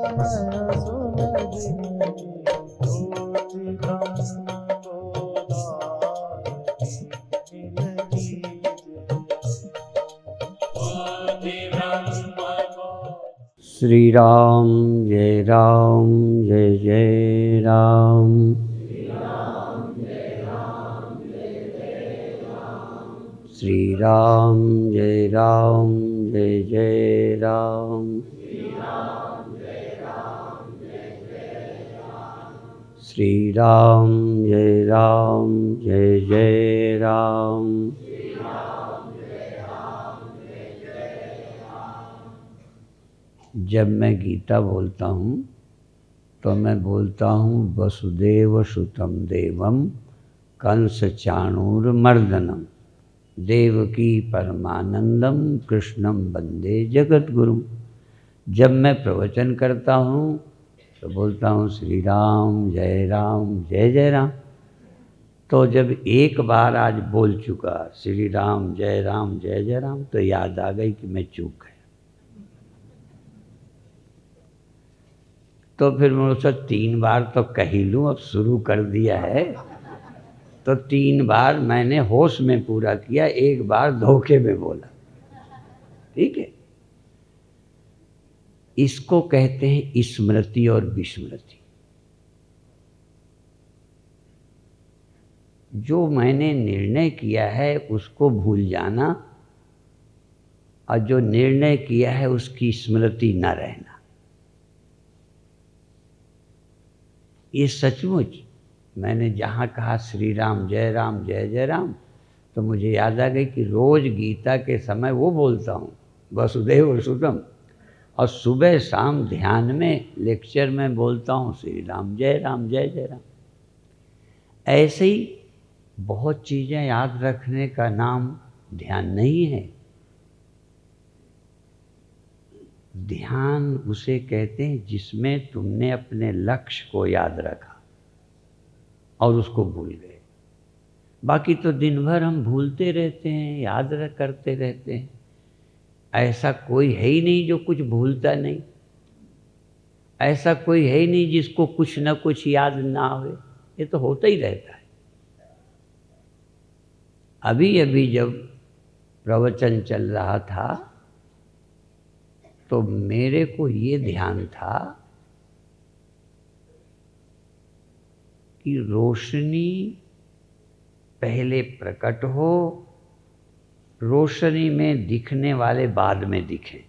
नयन सुमति ज्योति ब्रह्म गोदावरी मिल श्री राम जय जय राम। श्री राम जय जय राम। श्री राम जय जय राम। जब मैं गीता बोलता हूँ तो मैं बोलता हूँ वसुदेव सुतं देवम कंस चाणूरमर्दनम देवकी परमानंदम कृष्णम वंदे जगद्गुरुम। जब मैं प्रवचन करता हूँ तो बोलता हूँ श्री राम जय जय राम। तो जब एक बार आज बोल चुका श्री राम जय जय राम तो याद आ गई कि मैं चूक गया। तो फिर मैं उससे 3 बार तो कह ही लूँ, अब शुरू कर दिया है तो 3 बार मैंने होश में पूरा किया, 1 बार धोखे में बोला। ठीक है, इसको कहते हैं स्मृति और विस्मृति। जो मैंने निर्णय किया है उसको भूल जाना और जो निर्णय किया है उसकी स्मृति न रहना। ये सचमुच मैंने जहाँ कहा श्री राम जय जय राम तो मुझे याद आ गई कि रोज गीता के समय वो बोलता हूँ वसुदेव सुतम, और सुबह शाम ध्यान में लेक्चर में बोलता हूँ श्री राम जय जय राम। ऐसे ही बहुत चीज़ें याद रखने का नाम ध्यान नहीं है। ध्यान उसे कहते हैं जिसमें तुमने अपने लक्ष्य को याद रखा और उसको भूल गए। बाकी तो दिन भर हम भूलते रहते हैं, याद करते रहते हैं। ऐसा कोई है ही नहीं जो कुछ भूलता नहीं, ऐसा कोई है ही नहीं जिसको कुछ न कुछ याद ना हो। ये तो होता ही रहता है। अभी अभी जब प्रवचन चल रहा था तो मेरे को ये ध्यान था कि रोशनी पहले प्रकट हो, रोशनी में दिखने वाले बाद में दिखें।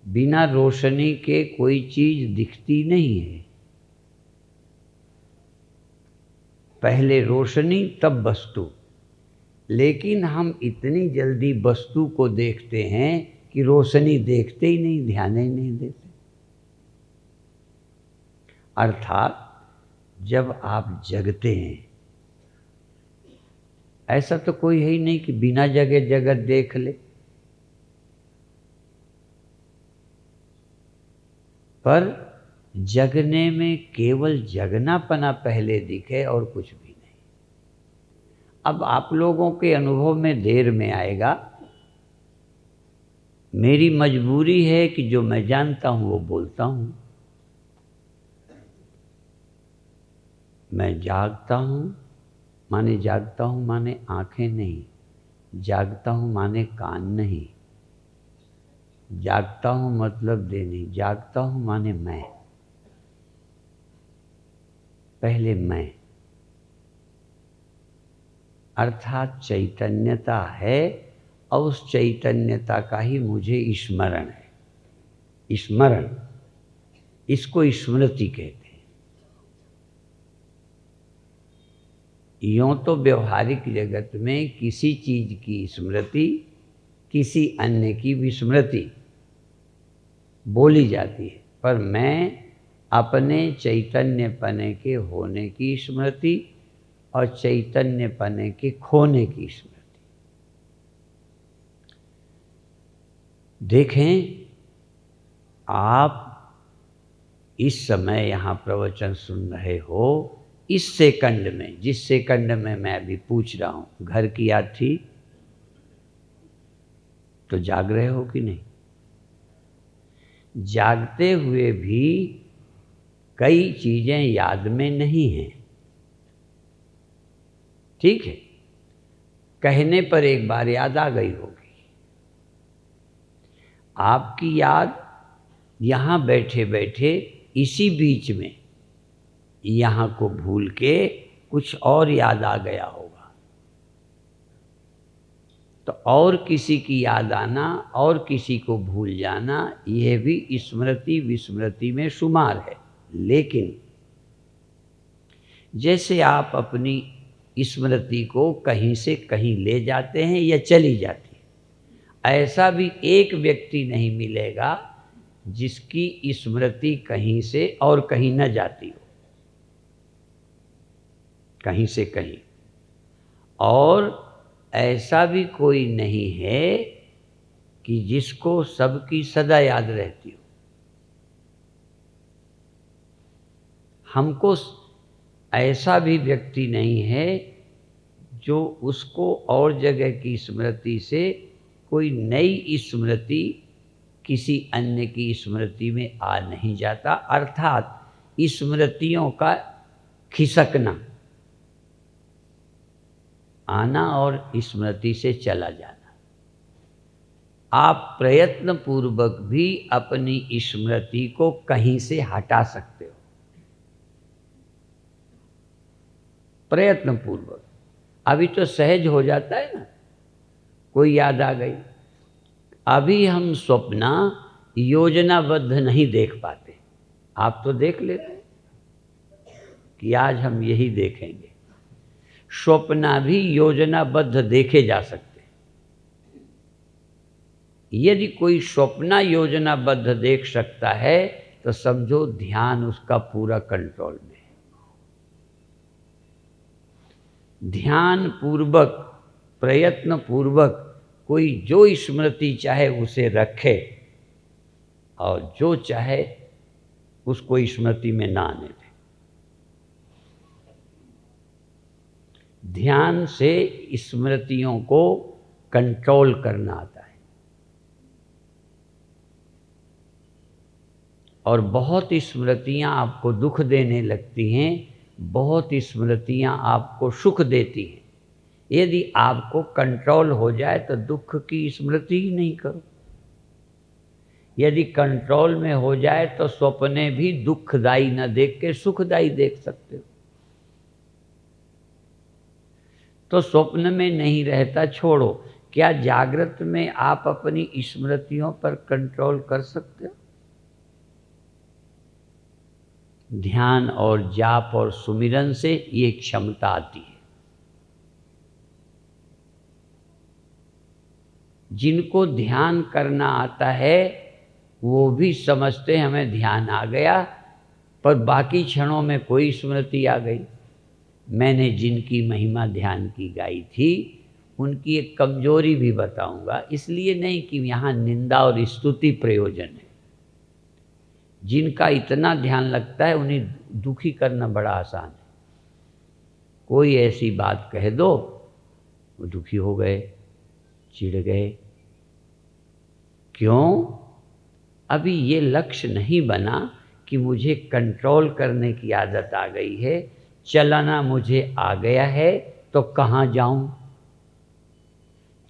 बिना रोशनी के कोई चीज दिखती नहीं है। पहले रोशनी तब वस्तु। लेकिन हम इतनी जल्दी वस्तु को देखते हैं कि रोशनी देखते ही नहीं, ध्यान ही नहीं देते। अर्थात जब आप जगते हैं, ऐसा तो कोई है ही नहीं कि बिना जगे जगत देख ले, पर जगने में केवल जगनापना पहले दिखे और कुछ भी नहीं। अब आप लोगों के अनुभव में देर में आएगा। मेरी मजबूरी है कि जो मैं जानता हूं वो बोलता हूं। मैं जागता हूं माने आंखें नहीं, जागता हूं माने कान नहीं, जागता हूं मतलब दे नहीं, जागता हूं माने मैं। पहले मैं अर्थात चैतन्यता है और उस चैतन्यता का ही मुझे स्मरण है। स्मरण, इसको स्मृति कहते हैं। यूँ तो व्यवहारिक जगत में किसी चीज की स्मृति किसी अन्य की विस्मृति बोली जाती है, पर मैं अपने चैतन्यपने के होने की स्मृति और चैतन्यपने के खोने की स्मृति। देखें, आप इस समय यहाँ प्रवचन सुन रहे हो, इस सेकंड में, जिस सेकंड में मैं अभी पूछ रहा हूँ, घर की याद थी तो जाग रहे हो कि नहीं? जागते हुए भी कई चीज़ें याद में नहीं हैं। ठीक है, कहने पर एक बार याद आ गई होगी। आपकी याद यहाँ बैठे बैठे इसी बीच में यहाँ को भूल के कुछ और याद आ गया होगा, तो और किसी की याद आना और किसी को भूल जाना, यह भी स्मृति विस्मृति में शुमार है। लेकिन जैसे आप अपनी स्मृति को कहीं से कहीं ले जाते हैं या चली जाती है, ऐसा भी एक व्यक्ति नहीं मिलेगा जिसकी स्मृति कहीं से और कहीं न जाती हो, कहीं से कहीं। और ऐसा भी कोई नहीं है कि जिसको सबकी सदा याद रहती हो। हमको ऐसा भी व्यक्ति नहीं है जो उसको और जगह की स्मृति से कोई नई स्मृति किसी अन्य की स्मृति में आ नहीं जाता, अर्थात स्मृतियों का खिसकना, आना और स्मृति से चला जाना। आप प्रयत्न पूर्वक भी अपनी स्मृति को कहीं से हटा सकते हो, प्रयत्न पूर्वक। अभी तो सहज हो जाता है ना, कोई याद आ गई। अभी हम स्वप्न योजनाबद्ध नहीं देख पाते, आप तो देख लेते हैं कि आज हम यही देखेंगे। स्वप्न भी योजनाबद्ध देखे जा सकते हैं। यदि कोई स्वप्न योजनाबद्ध देख सकता है तो समझो ध्यान उसका पूरा कंट्रोल में है। ध्यान पूर्वक, प्रयत्न पूर्वक कोई जो स्मृति चाहे उसे रखे और जो चाहे उसको स्मृति में ना आने दे। ध्यान से स्मृतियों को कंट्रोल करना आता है। और बहुत स्मृतियां आपको दुख देने लगती हैं, बहुत स्मृतियां आपको सुख देती हैं। यदि आपको कंट्रोल हो जाए तो दुख की स्मृति ही नहीं करो। यदि कंट्रोल में हो जाए तो स्वप्ने भी दुखदाई न देख के सुखदाई देख सकते हो। तो स्वप्न में नहीं रहता छोड़ो, क्या जागृत में आप अपनी स्मृतियों पर कंट्रोल कर सकते हो? ध्यान और जाप और सुमिरन से ये क्षमता आती है। जिनको ध्यान करना आता है वो भी समझते हैं हमें ध्यान आ गया, पर बाकी क्षणों में कोई स्मृति आ गई। मैंने जिनकी महिमा ध्यान की गाई थी उनकी एक कमजोरी भी बताऊंगा, इसलिए नहीं कि यहाँ निंदा और स्तुति प्रयोजन है। जिनका इतना ध्यान लगता है उन्हें दुखी करना बड़ा आसान है। कोई ऐसी बात कह दो वो दुखी हो गए, चिढ़ गए। क्यों? अभी ये लक्ष्य नहीं बना कि मुझे कंट्रोल करने की आदत आ गई है, चलना मुझे आ गया है तो कहाँ जाऊं?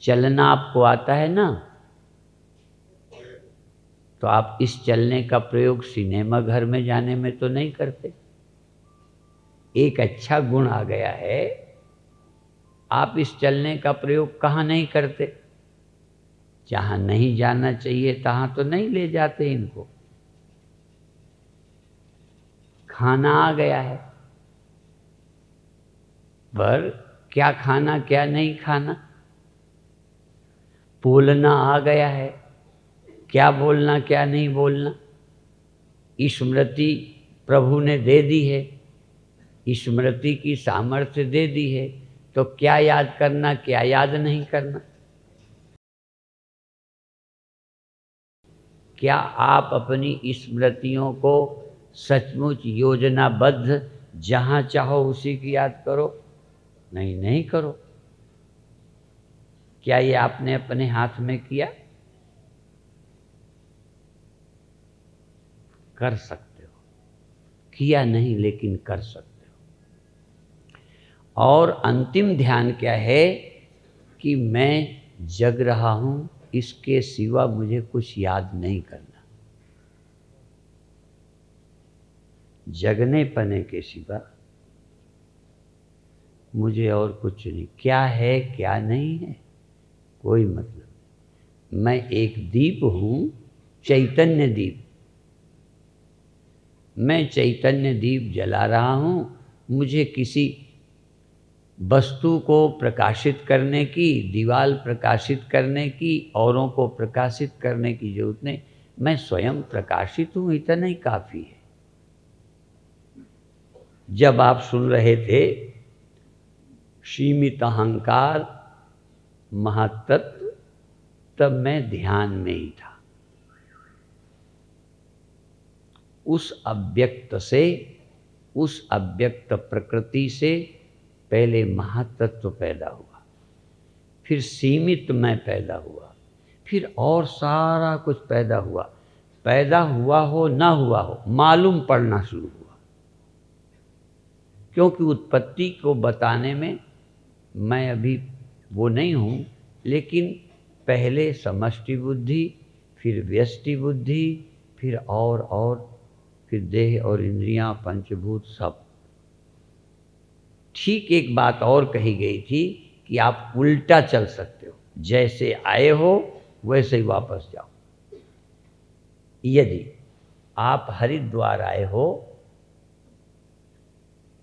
चलना आपको आता है ना, तो आप इस चलने का प्रयोग सिनेमा घर में जाने में तो नहीं करते। एक अच्छा गुण आ गया है, आप इस चलने का प्रयोग कहाँ नहीं करते? जहाँ नहीं जाना चाहिए तहाँ तो नहीं ले जाते इनको। खाना आ गया है, पर क्या खाना क्या नहीं खाना, बोलना आ गया है, क्या बोलना क्या नहीं बोलना, स्मृति प्रभु ने दे दी है, स्मृति की सामर्थ्य दे दी है, तो क्या याद करना क्या याद नहीं करना। क्या आप अपनी स्मृतियों को सचमुच योजनाबद्ध जहाँ चाहो उसी की याद करो? नहीं, नहीं करो। क्या ये आपने अपने हाथ में किया? कर सकते हो, किया नहीं लेकिन कर सकते हो। और अंतिम ध्यान क्या है कि मैं जग रहा हूँ, इसके सिवा मुझे कुछ याद नहीं करना। जगने पने के सिवा मुझे और कुछ नहीं, क्या है क्या नहीं है कोई मतलब नहीं। मैं एक दीप हूँ, चैतन्य दीप। मैं चैतन्य दीप जला रहा हूँ। मुझे किसी वस्तु को प्रकाशित करने की, दीवाल प्रकाशित करने की, औरों को प्रकाशित करने की जरूरत नहीं। मैं स्वयं प्रकाशित हूँ, इतना ही काफ़ी है। जब आप सुन रहे थे सीमित अहंकार महातत्व, तब मैं ध्यान में ही था। उस अव्यक्त से, उस अव्यक्त प्रकृति से पहले महातत्व पैदा हुआ, फिर सीमित मैं पैदा हुआ, फिर और सारा कुछ पैदा हुआ। पैदा हुआ हो ना हुआ हो, मालूम पड़ना शुरू हुआ। क्योंकि उत्पत्ति को बताने में मैं अभी वो नहीं हूँ, लेकिन पहले समष्टि बुद्धि, फिर व्यष्टि बुद्धि, फिर और फिर देह और इंद्रियां, पंचभूत सब। ठीक एक बात और कही गई थी कि आप उल्टा चल सकते हो, जैसे आए हो वैसे ही वापस जाओ। यदि आप हरिद्वार आए हो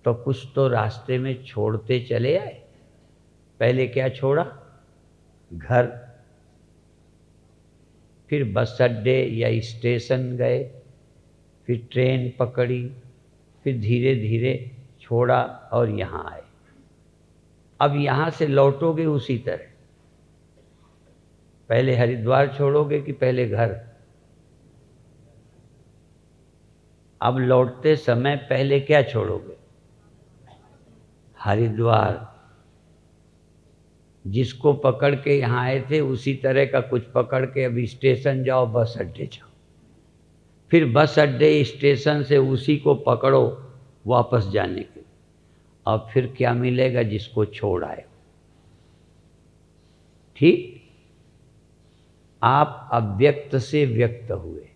तो कुछ तो रास्ते में छोड़ते चले आए। पहले क्या छोड़ा? घर, फिर बस अड्डे या स्टेशन गए, फिर ट्रेन पकड़ी, फिर धीरे धीरे छोड़ा और यहाँ आए। अब यहाँ से लौटोगे उसी तरह। पहले हरिद्वार छोड़ोगे कि पहले घर? अब लौटते समय पहले क्या छोड़ोगे? हरिद्वार। जिसको पकड़ के यहाँ आए थे उसी तरह का कुछ पकड़ के अभी स्टेशन जाओ, बस अड्डे जाओ, फिर बस अड्डे स्टेशन से उसी को पकड़ो वापस जाने के। अब फिर क्या मिलेगा? जिसको छोड़ आए। ठीक, आप अव्यक्त से व्यक्त हुए।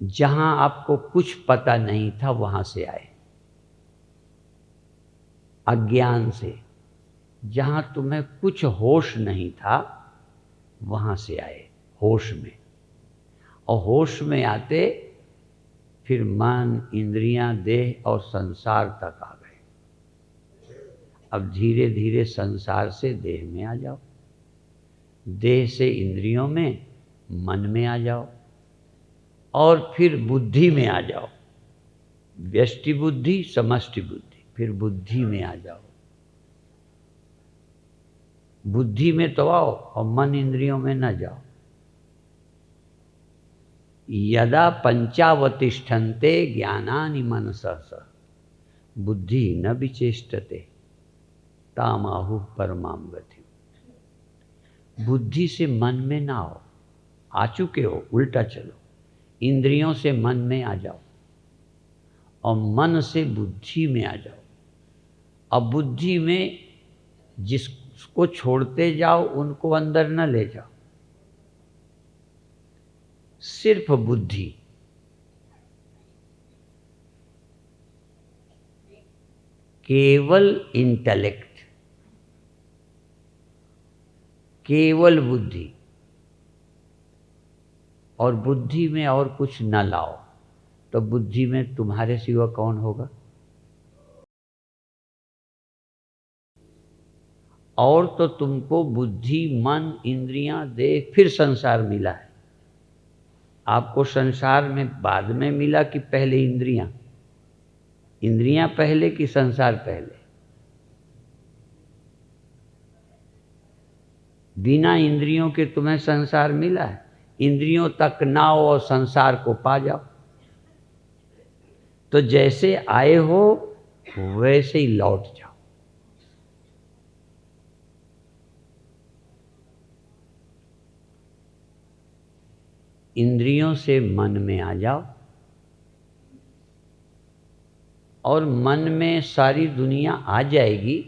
जहां आपको कुछ पता नहीं था वहां से आए। अज्ञान से, जहां तुम्हें कुछ होश नहीं था वहां से आए होश में। और होश में आते फिर मन, इंद्रियां, देह और संसार तक आ गए। अब धीरे धीरे संसार से देह में आ जाओ, देह से इंद्रियों में, मन में आ जाओ, और फिर बुद्धि में आ जाओ। व्यष्टि बुद्धि, समष्टि बुद्धि, फिर बुद्धि में आ जाओ। बुद्धि में तो आओ और मन इंद्रियों में न जाओ। यदा पंचावतिष्ठन्ते ज्ञानानि मनसः बुद्धि न विचेष्टते तामाहु परमां गतिम्। बुद्धि से मन में ना आओ, आ चुके हो, उल्टा चलो। इंद्रियों से मन में आ जाओ और मन से बुद्धि में आ जाओ। अब बुद्धि में जिसको छोड़ते जाओ उनको अंदर न ले जाओ, सिर्फ बुद्धि। केवल इंटेलेक्ट, केवल बुद्धि। और बुद्धि में और कुछ न लाओ, तो बुद्धि में तुम्हारे सिवा कौन होगा? और तो तुमको बुद्धि, मन, इंद्रियां, देह, फिर संसार मिला है। आपको संसार में बाद में मिला कि पहले इंद्रियां? इंद्रियां पहले कि संसार पहले? बिना इंद्रियों के तुम्हें संसार मिला है। इंद्रियों तक ना आओ और संसार को पा जाओ। तो जैसे आए हो वैसे ही लौट जाओ। इंद्रियों से मन में आ जाओ और मन में सारी दुनिया आ जाएगी,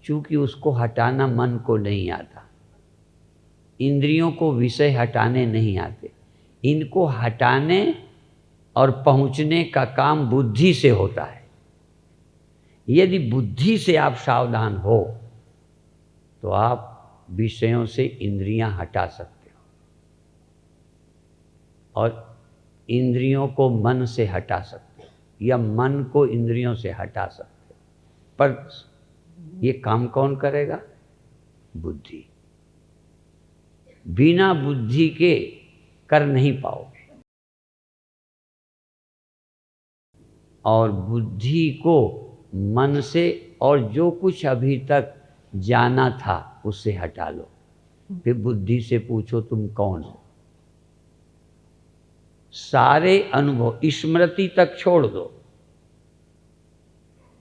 चूंकि उसको हटाना मन को नहीं आता। इंद्रियों को विषय हटाने नहीं आते, इनको हटाने और पहुँचने का काम बुद्धि से होता है। यदि बुद्धि से आप सावधान हो तो आप विषयों से इंद्रियां हटा सकते हो और इंद्रियों को मन से हटा सकते हो या मन को इंद्रियों से हटा सकते हो। पर ये काम कौन करेगा? बुद्धि। बिना बुद्धि के कर नहीं पाओगे। और बुद्धि को मन से और जो कुछ अभी तक जाना था उससे हटा लो। फिर बुद्धि से पूछो तुम कौन हो। सारे अनुभव, स्मृति तक छोड़ दो,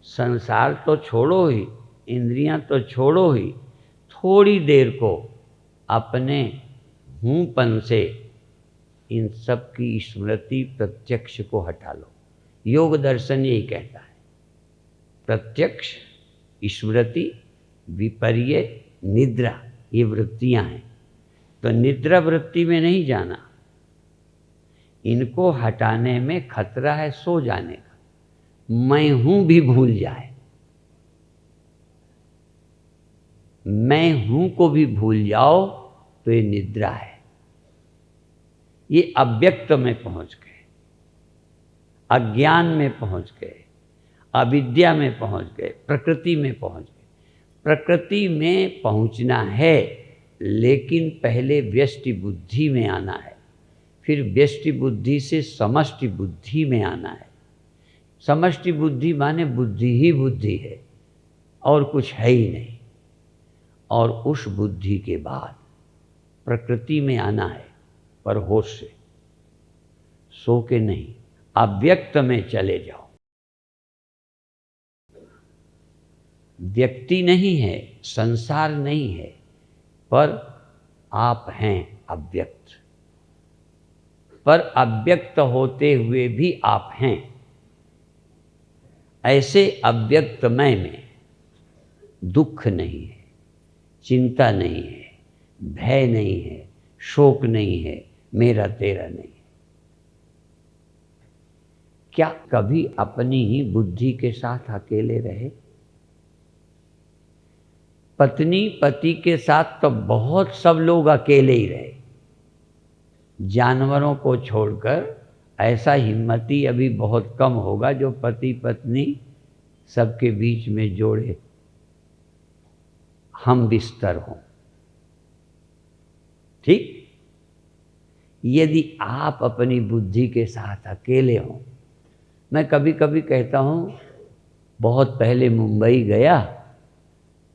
संसार तो छोड़ो ही, इंद्रियां तो छोड़ो ही, थोड़ी देर को अपने हूँपन से इन सब की स्मृति प्रत्यक्ष को हटा लो। योग दर्शन यही कहता है, प्रत्यक्ष, स्मृति, विपर्य, निद्रा, ये वृत्तियां हैं। तो निद्रा वृत्ति में नहीं जाना, इनको हटाने में खतरा है सो जाने का। मैं हूं भी भूल जाए, मैं हूं को भी भूल जाओ तो ये निद्रा है। ये अव्यक्त में पहुंच गए, अज्ञान में पहुंच गए, अविद्या में पहुंच गए, प्रकृति में पहुंच गए। प्रकृति में पहुंचना है, लेकिन पहले व्यष्टि बुद्धि में आना है, फिर व्यष्टि बुद्धि से समष्टि बुद्धि में आना है। समष्टि बुद्धि माने बुद्धि ही बुद्धि है और कुछ है ही नहीं। और उस बुद्धि के बाद प्रकृति में आना है, पर होश से, सो के नहीं। अव्यक्त में चले जाओ। व्यक्ति नहीं है, संसार नहीं है, पर आप हैं अव्यक्त। पर अव्यक्त होते हुए भी आप हैं। ऐसे अव्यक्तमय में दुख नहीं है, चिंता नहीं है, भय नहीं है, शोक नहीं है, मेरा तेरा नहीं है। क्या कभी अपनी ही बुद्धि के साथ अकेले रहे? पत्नी पति के साथ तो बहुत सब लोग अकेले ही रहे। जानवरों को छोड़कर ऐसा हिम्मती अभी बहुत कम होगा जो पति पत्नी सबके बीच में जोड़े हम बिस्तर हों। ठीक? यदि आप अपनी बुद्धि के साथ अकेले हों, मैं कभी कभी कहता हूँ, बहुत पहले मुंबई गया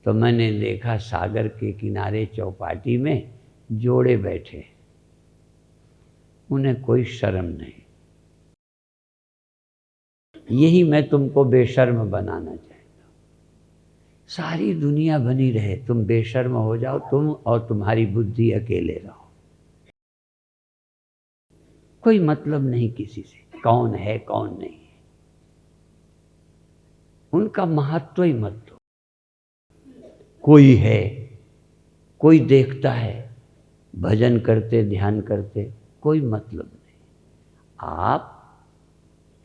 तो मैंने देखा सागर के किनारे चौपाटी में जोड़े बैठे, उन्हें कोई शर्म नहीं। यही मैं तुमको बेशर्म बनाना चाहता हूँ। सारी दुनिया बनी रहे, तुम बेशर्म हो जाओ, तुम और तुम्हारी बुद्धि अकेले रहो। कोई मतलब नहीं किसी से, कौन है कौन नहीं है, उनका महत्व ही मत दो। कोई है, कोई देखता है, भजन करते ध्यान करते, कोई मतलब नहीं। आप,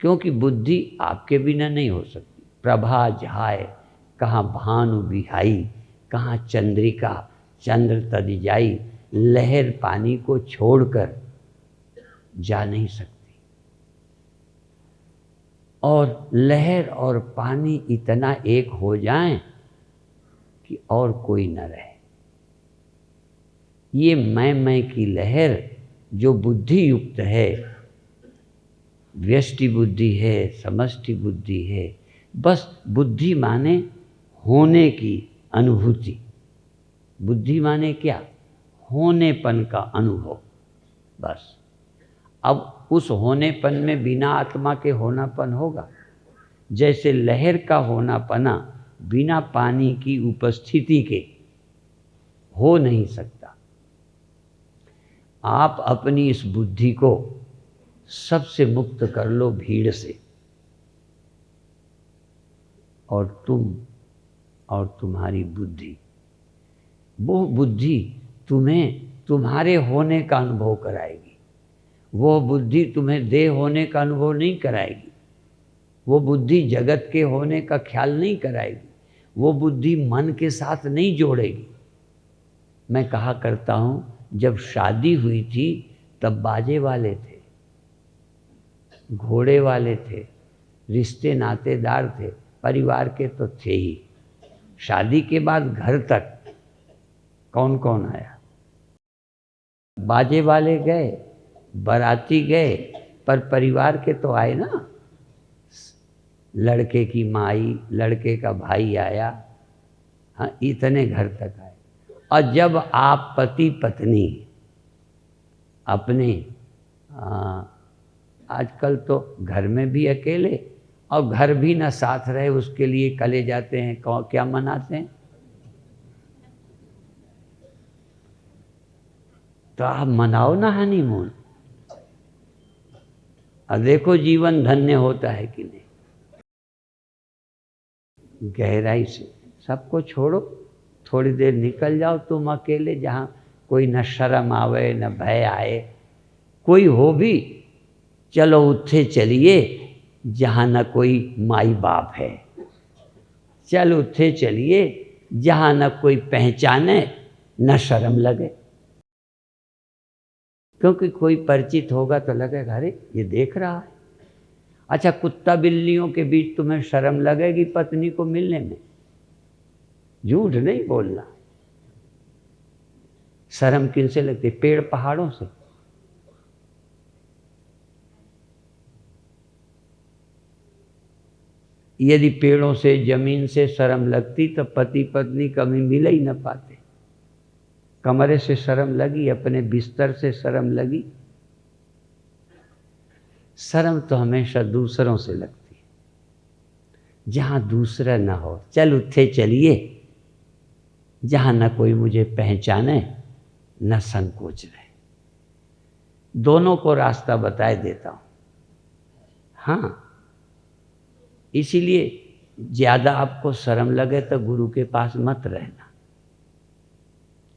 क्योंकि बुद्धि आपके बिना नहीं हो सकती। प्रभा जाए कहाँ भानु बिहाई, कहाँ चंद्रिका चंद्र तज जाई, लहर पानी को छोड़कर जा नहीं सकती। और लहर और पानी इतना एक हो जाएं कि और कोई न रहे। ये मैं की लहर जो बुद्धि युक्त है, व्यष्टि बुद्धि है, समष्टि बुद्धि है। बस बुद्धि माने होने की अनुभूति। बुद्धि माने क्या? होनेपन का अनुभव। बस अब उस होनेपन में बिना आत्मा के होनापन होगा? जैसे लहर का होनापना बिना पानी की उपस्थिति के हो नहीं सकता। आप अपनी इस बुद्धि को सबसे मुक्त कर लो, भीड़ से, और तुम और तुम्हारी बुद्धि, वो बुद्धि तुम्हें तुम्हारे होने का अनुभव कराएगी। वो बुद्धि तुम्हें देह होने का अनुभव नहीं कराएगी। वो बुद्धि जगत के होने का ख्याल नहीं कराएगी। वो बुद्धि मन के साथ नहीं जोड़ेगी। मैं कहा करता हूँ, जब शादी हुई थी तब बाजे वाले थे, घोड़े वाले थे, रिश्ते नातेदार थे, परिवार के तो थे ही। शादी के बाद घर तक कौन कौन आया? बाजे वाले गए, बाराती गए, पर परिवार के तो आए ना। लड़के की माई, लड़के का भाई आया, हाँ, इतने घर तक आए। और जब आप पति पत्नी अपने आजकल तो घर में भी अकेले, और घर भी ना साथ रहे उसके लिए कले जाते हैं, क्या मनाते हैं? तो आप मनाओ ना हनीमून, और देखो जीवन धन्य होता है कि नहीं। गहराई से सबको छोड़ो, थोड़ी देर निकल जाओ तुम अकेले, जहाँ कोई न शर्म आवे न भय आए। कोई हो भी, चलो उठे चलिए जहाँ न कोई माई बाप है। चल उठे चलिए जहाँ न कोई पहचाने न शर्म लगे। क्योंकि कोई परिचित होगा तो लगेगा अरे ये देख रहा है। अच्छा, कुत्ता बिल्लियों के बीच तुम्हें शर्म लगेगी पत्नी को मिलने में? झूठ नहीं बोलना। शर्म किन से लगती? पेड़ पहाड़ों से। यदि पेड़ों से, जमीन से शर्म लगती तो पति पत्नी कभी मिल ही न पाते। कमरे से शर्म लगी, अपने बिस्तर से शर्म लगी। शर्म तो हमेशा दूसरों से लगती है, जहाँ दूसरा न हो। चल उठे चलिए जहाँ न कोई मुझे पहचाने न संकोच रहे। दोनों को रास्ता बताए देता हूँ। हाँ, इसीलिए ज़्यादा आपको शर्म लगे तो गुरु के पास मत रहना,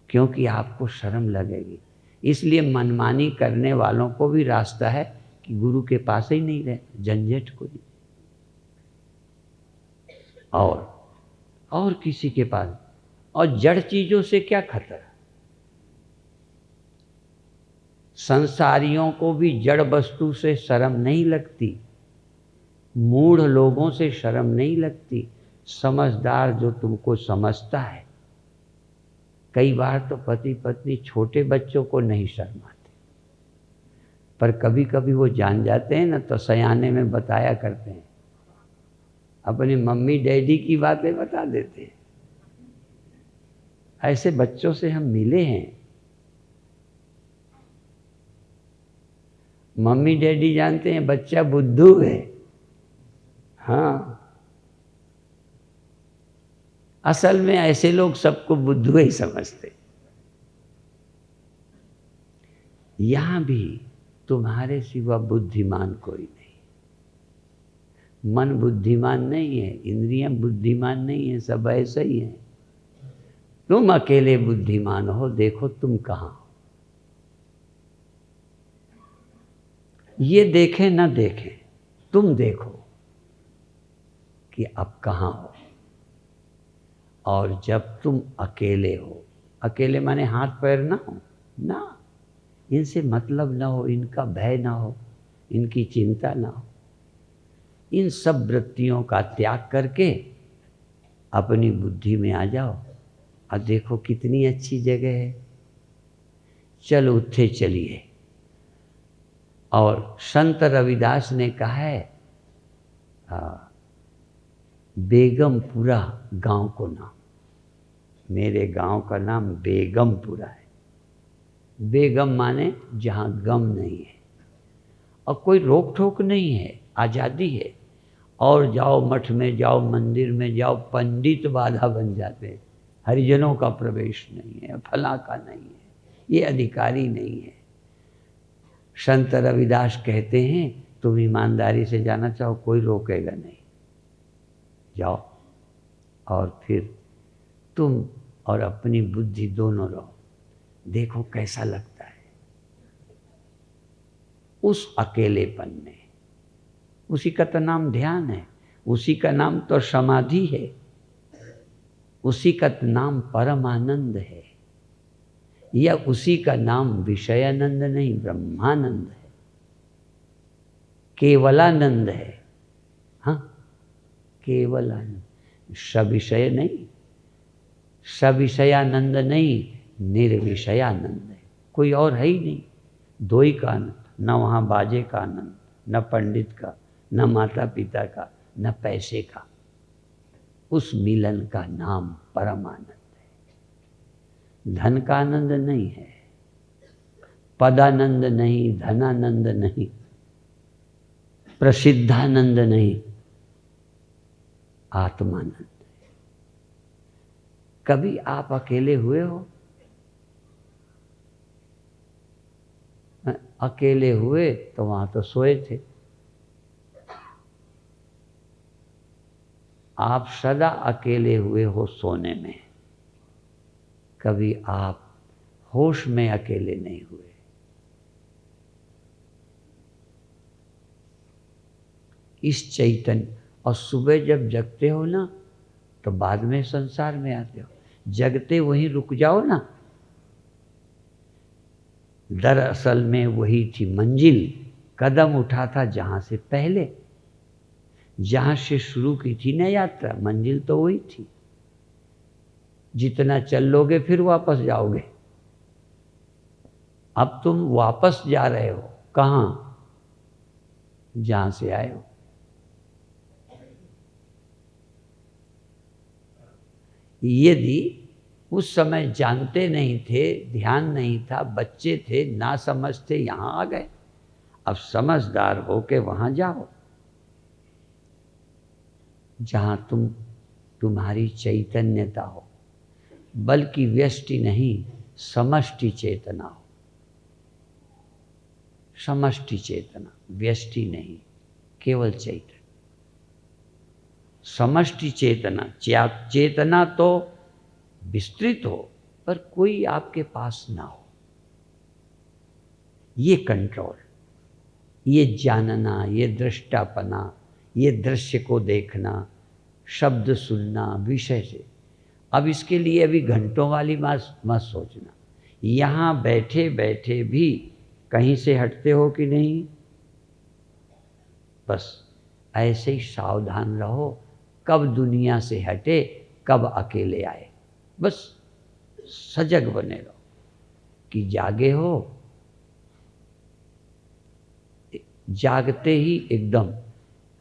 क्योंकि आपको शर्म लगेगी। इसलिए मनमानी करने वालों को भी रास्ता है कि गुरु के पास ही नहीं रहे, झंझट को नहीं, और किसी के पास। और जड़ चीज़ों से क्या खतरा? संसारियों को भी जड़ वस्तु से शर्म नहीं लगती, मूढ़ लोगों से शर्म नहीं लगती। समझदार जो तुमको समझता है। कई बार तो पति पत्नी छोटे बच्चों को नहीं शर्माते, पर कभी कभी वो जान जाते हैं ना, तो सयाने में बताया करते हैं, अपनी मम्मी डैडी की बातें बता देते हैं। ऐसे बच्चों से हम मिले हैं। मम्मी डैडी जानते हैं बच्चा बुद्धू है। हाँ, असल में ऐसे लोग सबको बुद्धू ही समझते। यहां भी तुम्हारे सिवा बुद्धिमान कोई नहीं। मन बुद्धिमान नहीं है, इंद्रियां बुद्धिमान नहीं है, सब ऐसे ही हैं। तुम अकेले बुद्धिमान हो, देखो तुम कहाँ हो। ये देखें न देखें, तुम देखो कि अब कहाँ हो। और जब तुम अकेले हो, अकेले माने हाथ पैर ना हो ना, इनसे मतलब ना हो, इनका भय ना हो, इनकी चिंता ना हो, इन सब वृत्तियों का त्याग करके अपनी बुद्धि में आ जाओ और देखो कितनी अच्छी जगह है। चलो उठे चलिए। और संत रविदास ने कहा है, बेगमपुरा गांव को नाम, मेरे गांव का नाम बेगमपुरा है। बेगम माने जहाँ गम नहीं है और कोई रोक टोक नहीं है, आज़ादी है। और जाओ मठ में जाओ, मंदिर में जाओ, पंडित बाधा बन जाते हैं। हरिजनों का प्रवेश नहीं है, फला का नहीं है, ये अधिकारी नहीं है, संत रविदास कहते हैं तुम ईमानदारी से जाना चाहो कोई रोकेगा नहीं, जाओ और फिर तुम और अपनी बुद्धि दोनों रहो, देखो कैसा लगता है उस अकेलेपन में। उसी का तो नाम ध्यान है, उसी का नाम तो समाधि है, उसी का तो नाम परमानंद है, या उसी का नाम विषयानंद नहीं ब्रह्मानंद है, केवलानंद है। हाँ, केवल आनंद, सविषय नहीं, सविषयानंद नहीं, निर्विषयानंद है। कोई और है ही नहीं, दो ही का आनंद, न वहाँ बाजे का आनंद, न पंडित का, न माता पिता का, न पैसे का। उस मिलन का नाम परमानंद है। धन का आनंद नहीं है, पदानंद नहीं, धनानंद नहीं, प्रसिद्धानंद नहीं, आत्मानंद है। कभी आप अकेले हुए हो? अकेले हुए तो वहां तो सोए थे। आप सदा अकेले हुए हो सोने में, कभी आप होश में अकेले नहीं हुए। इस चैतन्य, और सुबह जब जगते हो ना तो बाद में संसार में आते हो, जगते वहीं रुक जाओ ना। दरअसल में वही थी मंजिल, कदम उठा था जहां से पहले, जहां से शुरू की थी ना यात्रा, मंजिल तो वही थी। जितना चल लोगे फिर वापस जाओगे। अब तुम वापस जा रहे हो, कहां? जहां से आए हो। यदि उस समय जानते नहीं थे, ध्यान नहीं था, बच्चे थे, ना समझ थे, यहां आ गए। अब समझदार हो के वहां जाओ जहां तुम्हारी चैतन्यता हो, बल्कि व्यष्टि नहीं, समष्टि चेतना हो। समष्टि चेतना, व्यष्टि नहीं, केवल चैतन्य। समष्टि चेतना, चेतना तो विस्तृत हो पर कोई आपके पास ना हो। ये कंट्रोल, ये जानना, ये दृष्टापना, ये दृश्य को देखना, शब्द सुनना विषय से। अब इसके लिए अभी घंटों वाली मत सोचना, यहाँ बैठे बैठे भी कहीं से हटते हो कि नहीं। बस ऐसे ही सावधान रहो, कब दुनिया से हटे, कब अकेले आए। बस सजग बने रहो कि जागे हो। जागते ही एकदम,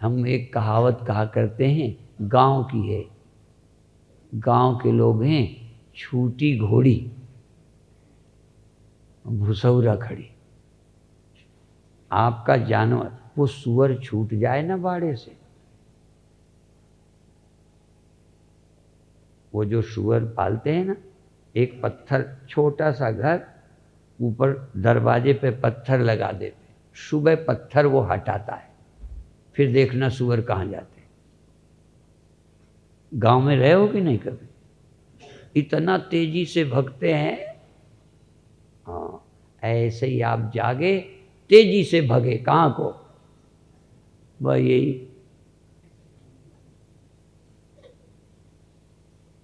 हम एक कहावत कहा करते हैं, गांव की है। गांव के लोग हैं, छूटी घोड़ी भुसौरा खड़ी। आपका जानवर, वो सुअर छूट जाए ना बाड़े से, वो जो सुअर पालते हैं ना, एक पत्थर, छोटा सा घर, ऊपर दरवाजे पे पत्थर लगा देते, सुबह पत्थर वो हटाता है, फिर देखना सुअर कहाँ जाते हैं। गांव में रहे हो कि नहीं कभी? इतना तेजी से भगते हैं। हाँ, ऐसे ही आप जागे, तेजी से भगे, कहाँ को? वह यही।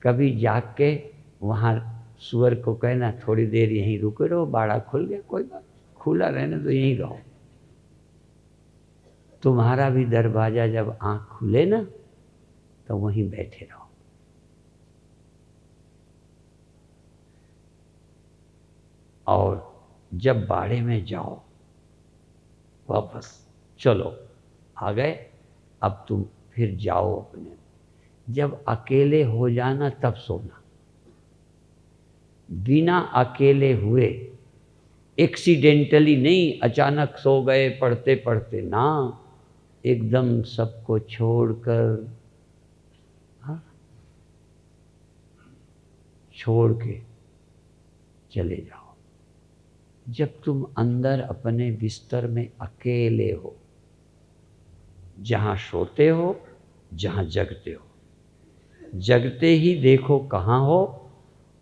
कभी जाग के वहाँ सुअर को कहना थोड़ी देर यहीं रुके रहो, बाड़ा खुल गया, कोई बात, खुला रहने तो यहीं रहो। तुम्हारा भी दरवाजा जब आँख खुले ना तो वहीं बैठे रहो। और जब बाड़े में जाओ, वापस चलो, आ गए, अब तुम फिर जाओ अपने। जब अकेले हो जाना तब सोना, बिना अकेले हुए, एक्सीडेंटली नहीं, अचानक सो गए पढ़ते पढ़ते ना, एकदम सबको छोड़कर, हाँ, छोड़ के चले जाओ। जब तुम अंदर अपने बिस्तर में अकेले हो, जहाँ सोते हो, जहाँ जगते हो, जगते ही देखो कहाँ हो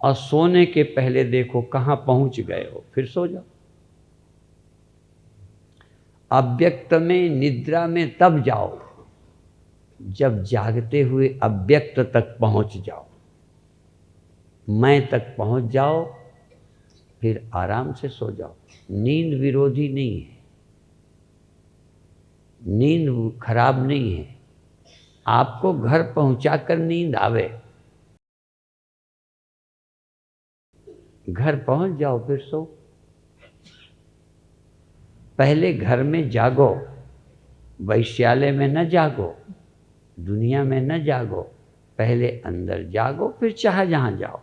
और सोने के पहले देखो कहाँ पहुँच गए हो, फिर सो जाओ। अव्यक्त में, निद्रा में तब जाओ जब जागते हुए अव्यक्त तक पहुँच जाओ, मैं तक पहुँच जाओ, फिर आराम से सो जाओ। नींद विरोधी नहीं है, नींद खराब नहीं है, आपको घर पहुंचाकर नींद आवे, घर पहुंच जाओ फिर सो। पहले घर में जागो, वैश्यालय में न जागो, दुनिया में न जागो, पहले अंदर जागो, फिर चाहे जहां जाओ।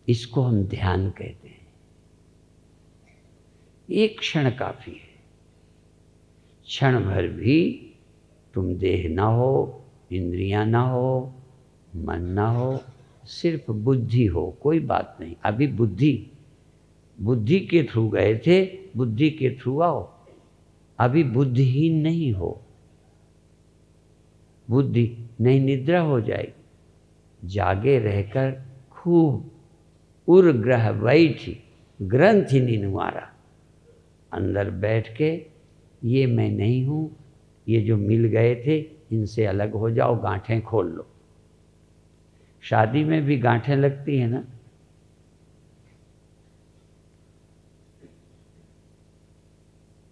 इसको हम ध्यान कहते हैं। एक क्षण काफी है, क्षण भर भी तुम देह ना हो, इंद्रियां ना हो, मन ना हो, सिर्फ बुद्धि हो, कोई बात नहीं। अभी बुद्धि के थ्रू गए थे, बुद्धि के थ्रू आओ। अभी बुद्धिहीन नहीं हो, बुद्धि नहीं, निद्रा हो जाएगी। जागे रहकर खूब उर ग्रह बैठी ग्रंथि निन्वारा, अंदर बैठ के ये मैं नहीं हूँ, ये जो मिल गए थे इनसे अलग हो जाओ, गांठें खोल लो। शादी में भी गांठें लगती है ना,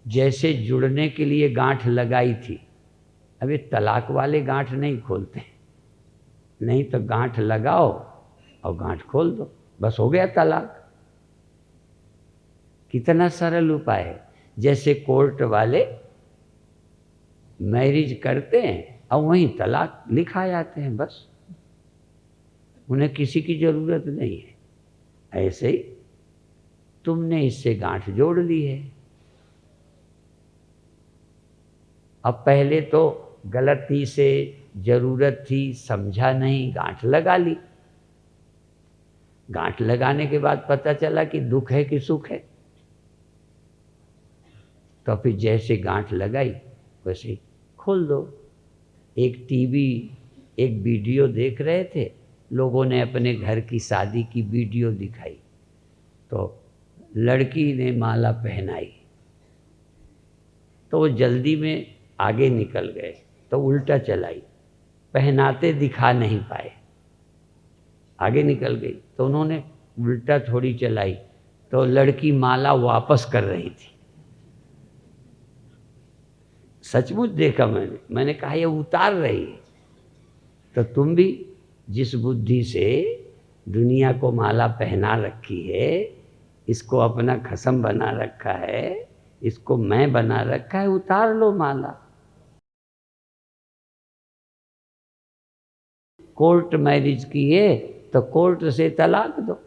जैसे जुड़ने के लिए गांठ लगाई थी। अभी तलाक वाले गांठ नहीं खोलते, नहीं तो गांठ लगाओ और गांठ खोल दो, बस हो गया तलाक। कितना सरल उपाय है। जैसे कोर्ट वाले मैरिज करते हैं और वहीं तलाक लिखा जाते हैं, बस उन्हें किसी की जरूरत नहीं है। ऐसे ही तुमने इससे गांठ जोड़ ली है। अब पहले तो गलती से, जरूरत थी, समझा नहीं, गांठ लगा ली। गांठ लगाने के बाद पता चला कि दुख है कि सुख है, तो फिर जैसे गांठ लगाई वैसे खोल दो। एक टीवी, एक वीडियो देख रहे थे, लोगों ने अपने घर की शादी की वीडियो दिखाई, तो लड़की ने माला पहनाई, तो वो जल्दी में आगे निकल गए, तो उल्टा चलाई, पहनाते दिखा नहीं पाए, आगे निकल गई, तो उन्होंने उल्टा थोड़ी चलाई, तो लड़की माला वापस कर रही थी। सचमुच देखा मैंने कहा ये उतार रही है। तो तुम भी जिस बुद्धि से दुनिया को माला पहना रखी है, इसको अपना खसम बना रखा है, इसको मैं बना रखा है, उतार लो माला। कोर्ट मैरिज किए तो कोर्ट से तलाक दो।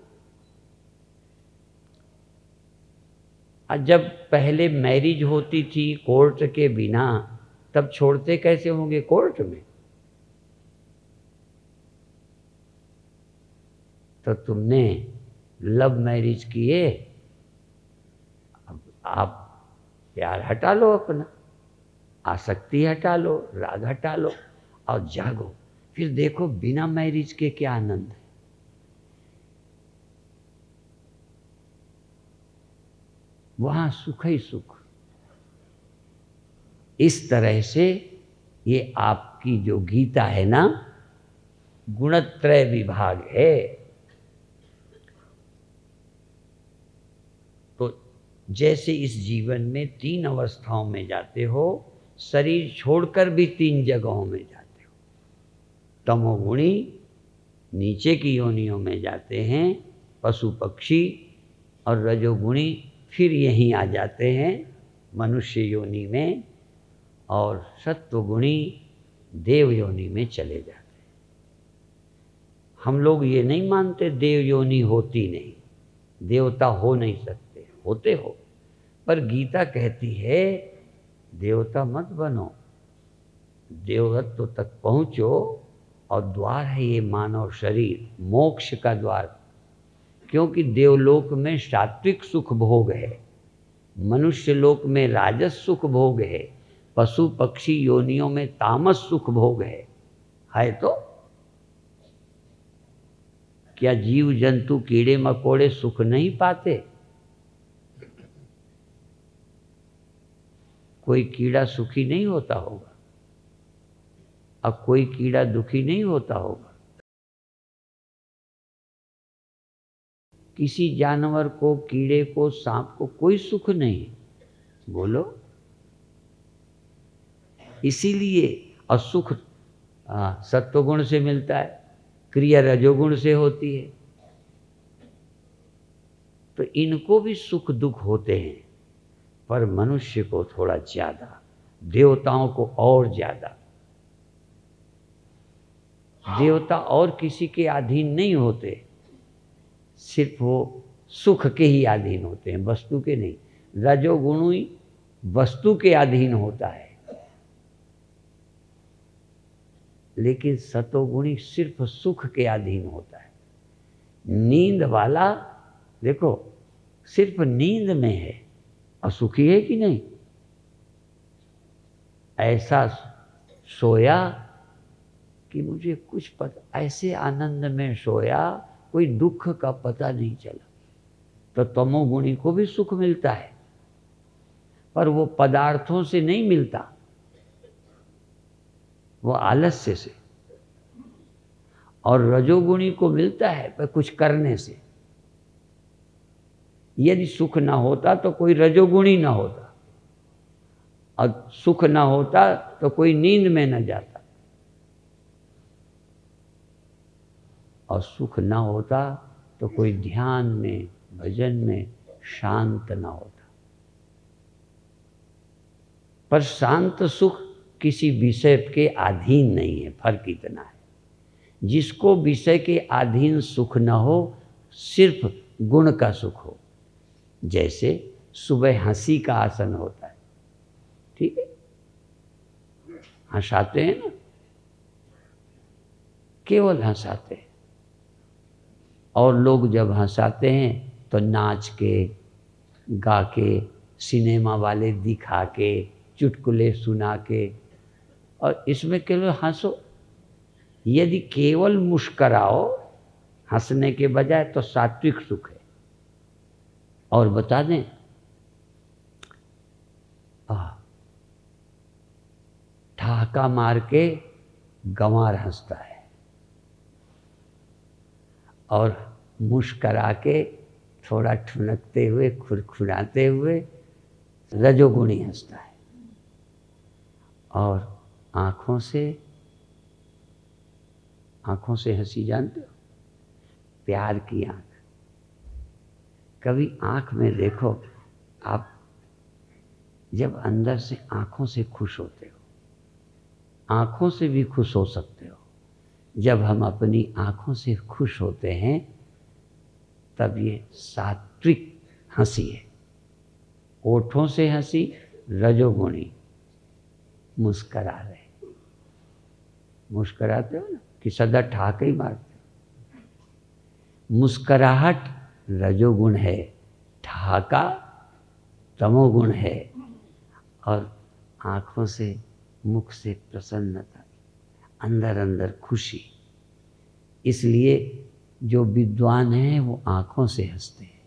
और जब पहले मैरिज होती थी कोर्ट के बिना, तब छोड़ते कैसे होंगे कोर्ट में? तो तुमने लव मैरिज किए, अब आप प्यार हटा लो, अपना आसक्ति हटा लो, राग हटा लो और जागो। फिर देखो बिना मैरिज के क्या आनंद है। वहां सुख ही सुख। इस तरह से ये आपकी जो गीता है ना, गुणत्रय विभाग है। तो जैसे इस जीवन में 3 अवस्थाओं में जाते हो, शरीर छोड़कर भी 3 जगहों में जाते हो। तमोगुणी नीचे की योनियों में जाते हैं, पशु पक्षी, और रजोगुणी फिर यहीं आ जाते हैं मनुष्य योनि में, और सत्वगुणी देव योनि में चले जाते हैं। हम लोग ये नहीं मानते देव योनि होती नहीं, देवता हो नहीं सकते, होते हो, पर गीता कहती है देवता मत बनो, देवत्व तक पहुँचो और द्वार है ये मानव शरीर, मोक्ष का द्वार। क्योंकि देवलोक में सात्विक सुख भोग है, मनुष्य लोक में राजस सुख भोग है, पशु पक्षी योनियों में तामस सुख भोग है तो क्या जीव जंतु कीड़े मकोड़े सुख नहीं पाते? कोई कीड़ा सुखी नहीं होता होगा, अब कोई कीड़ा दुखी नहीं होता होगा। किसी जानवर को, कीड़े को, सांप को कोई सुख नहीं, बोलो। इसीलिए असुख सत्वगुण से मिलता है, क्रिया रजोगुण से होती है। तो इनको भी सुख दुख होते हैं, पर मनुष्य को थोड़ा ज्यादा, देवताओं को और ज्यादा। देवता और किसी के अधीन नहीं होते, सिर्फ वो सुख के ही अधीन होते हैं, वस्तु के नहीं। रजोगुणी वस्तु के अधीन होता है, लेकिन सतोगुणी सिर्फ सुख के अधीन होता है। नींद वाला देखो सिर्फ नींद में है, असुखी है कि नहीं? ऐसा सोया कि मुझे कुछ पता, ऐसे आनंद में सोया कोई दुख का पता नहीं चला। तो तमोगुणी को भी सुख मिलता है, पर वो पदार्थों से नहीं मिलता, वो आलस्य से। और रजोगुणी को मिलता है पर कुछ करने से। यदि सुख ना होता तो कोई रजोगुणी ना होता, और सुख ना होता तो कोई नींद में न जाता, और सुख ना होता तो कोई ध्यान में, भजन में शांत ना होता। पर शांत सुख किसी विषय के अधीन नहीं है, फर्क इतना है। जिसको विषय के अधीन सुख न हो, सिर्फ गुण का सुख हो। जैसे सुबह हंसी का आसन होता है, ठीक है, हंसाते हैं ना, केवल हंसाते हैं। और लोग जब हंसाते हैं तो नाच के, गा के, सिनेमा वाले दिखा के, चुटकुले सुना के, और इसमें केवल हंसो। यदि केवल मुस्कराओ हंसने के बजाय तो सात्विक सुख है। और बता दें, ठहाका मार के गंवार हंसता है, और मुस्करा के थोड़ा ठुनकते हुए, खुरखुराते हुए रजोगुणी हंसता है। और आँखों से हंसी जानते हो? प्यार की आँख। कभी आँख में देखो आप, जब अंदर से आँखों से खुश होते हो, आँखों से भी खुश हो सकते हो। जब हम अपनी आँखों से खुश होते हैं तब ये सात्विक हंसी है। ओठों से हंसी रजोगुणी, मुस्करा रहे, मुस्कराते हो ना कि सदा ठहाके ही मारते हो। मुस्कराहट रजोगुण है, ठहाका तमोगुण है। और आँखों से, मुख से प्रसन्नता, अंदर अंदर खुशी। इसलिए जो विद्वान हैं वो आँखों से हंसते हैं।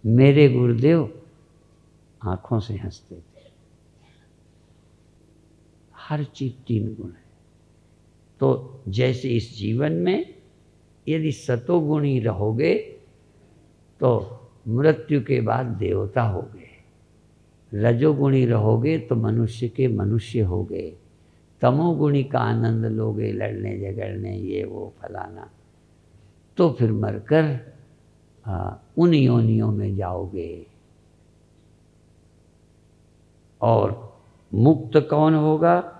मेरे गुरुदेव आँखों से हंसते थे। हर चीज 3 गुण है। तो जैसे इस जीवन में यदि सतोगुणी रहोगे तो मृत्यु के बाद देवता हो गए, रजोगुणी रहोगे तो मनुष्य के मनुष्य हो गए, तमोगुणी का आनंद लोगे, लड़ने झगड़ने ये वो फलाना, तो फिर मरकर उन योनियों में जाओगे। और मुक्त कौन होगा?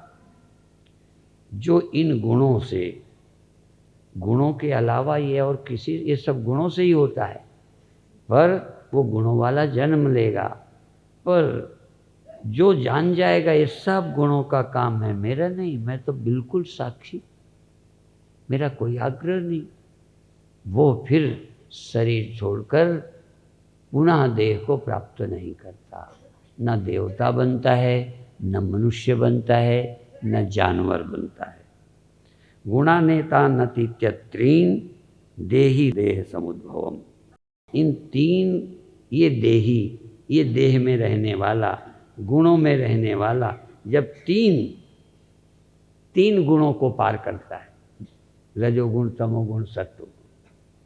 जो इन गुणों से, गुणों के अलावा ये और किसी, ये सब गुणों से ही होता है, पर वो गुणों वाला जन्म लेगा, पर जो जान जाएगा ये सब गुणों का काम है, मेरा नहीं, मैं तो बिल्कुल साक्षी, मेरा कोई आग्रह नहीं, वो फिर शरीर छोड़कर पुनः देह को प्राप्त नहीं करता, न देवता बनता है, न मनुष्य बनता है, न जानवर बनता है। गुणानेता नतीत्यत्रीन देही देह समुद्भवम। इन तीन, ये देही, ये देह में रहने वाला, गुणों में रहने वाला, जब तीन गुणों को पार करता है, रजोगुण तमोगुण सत्वगुण,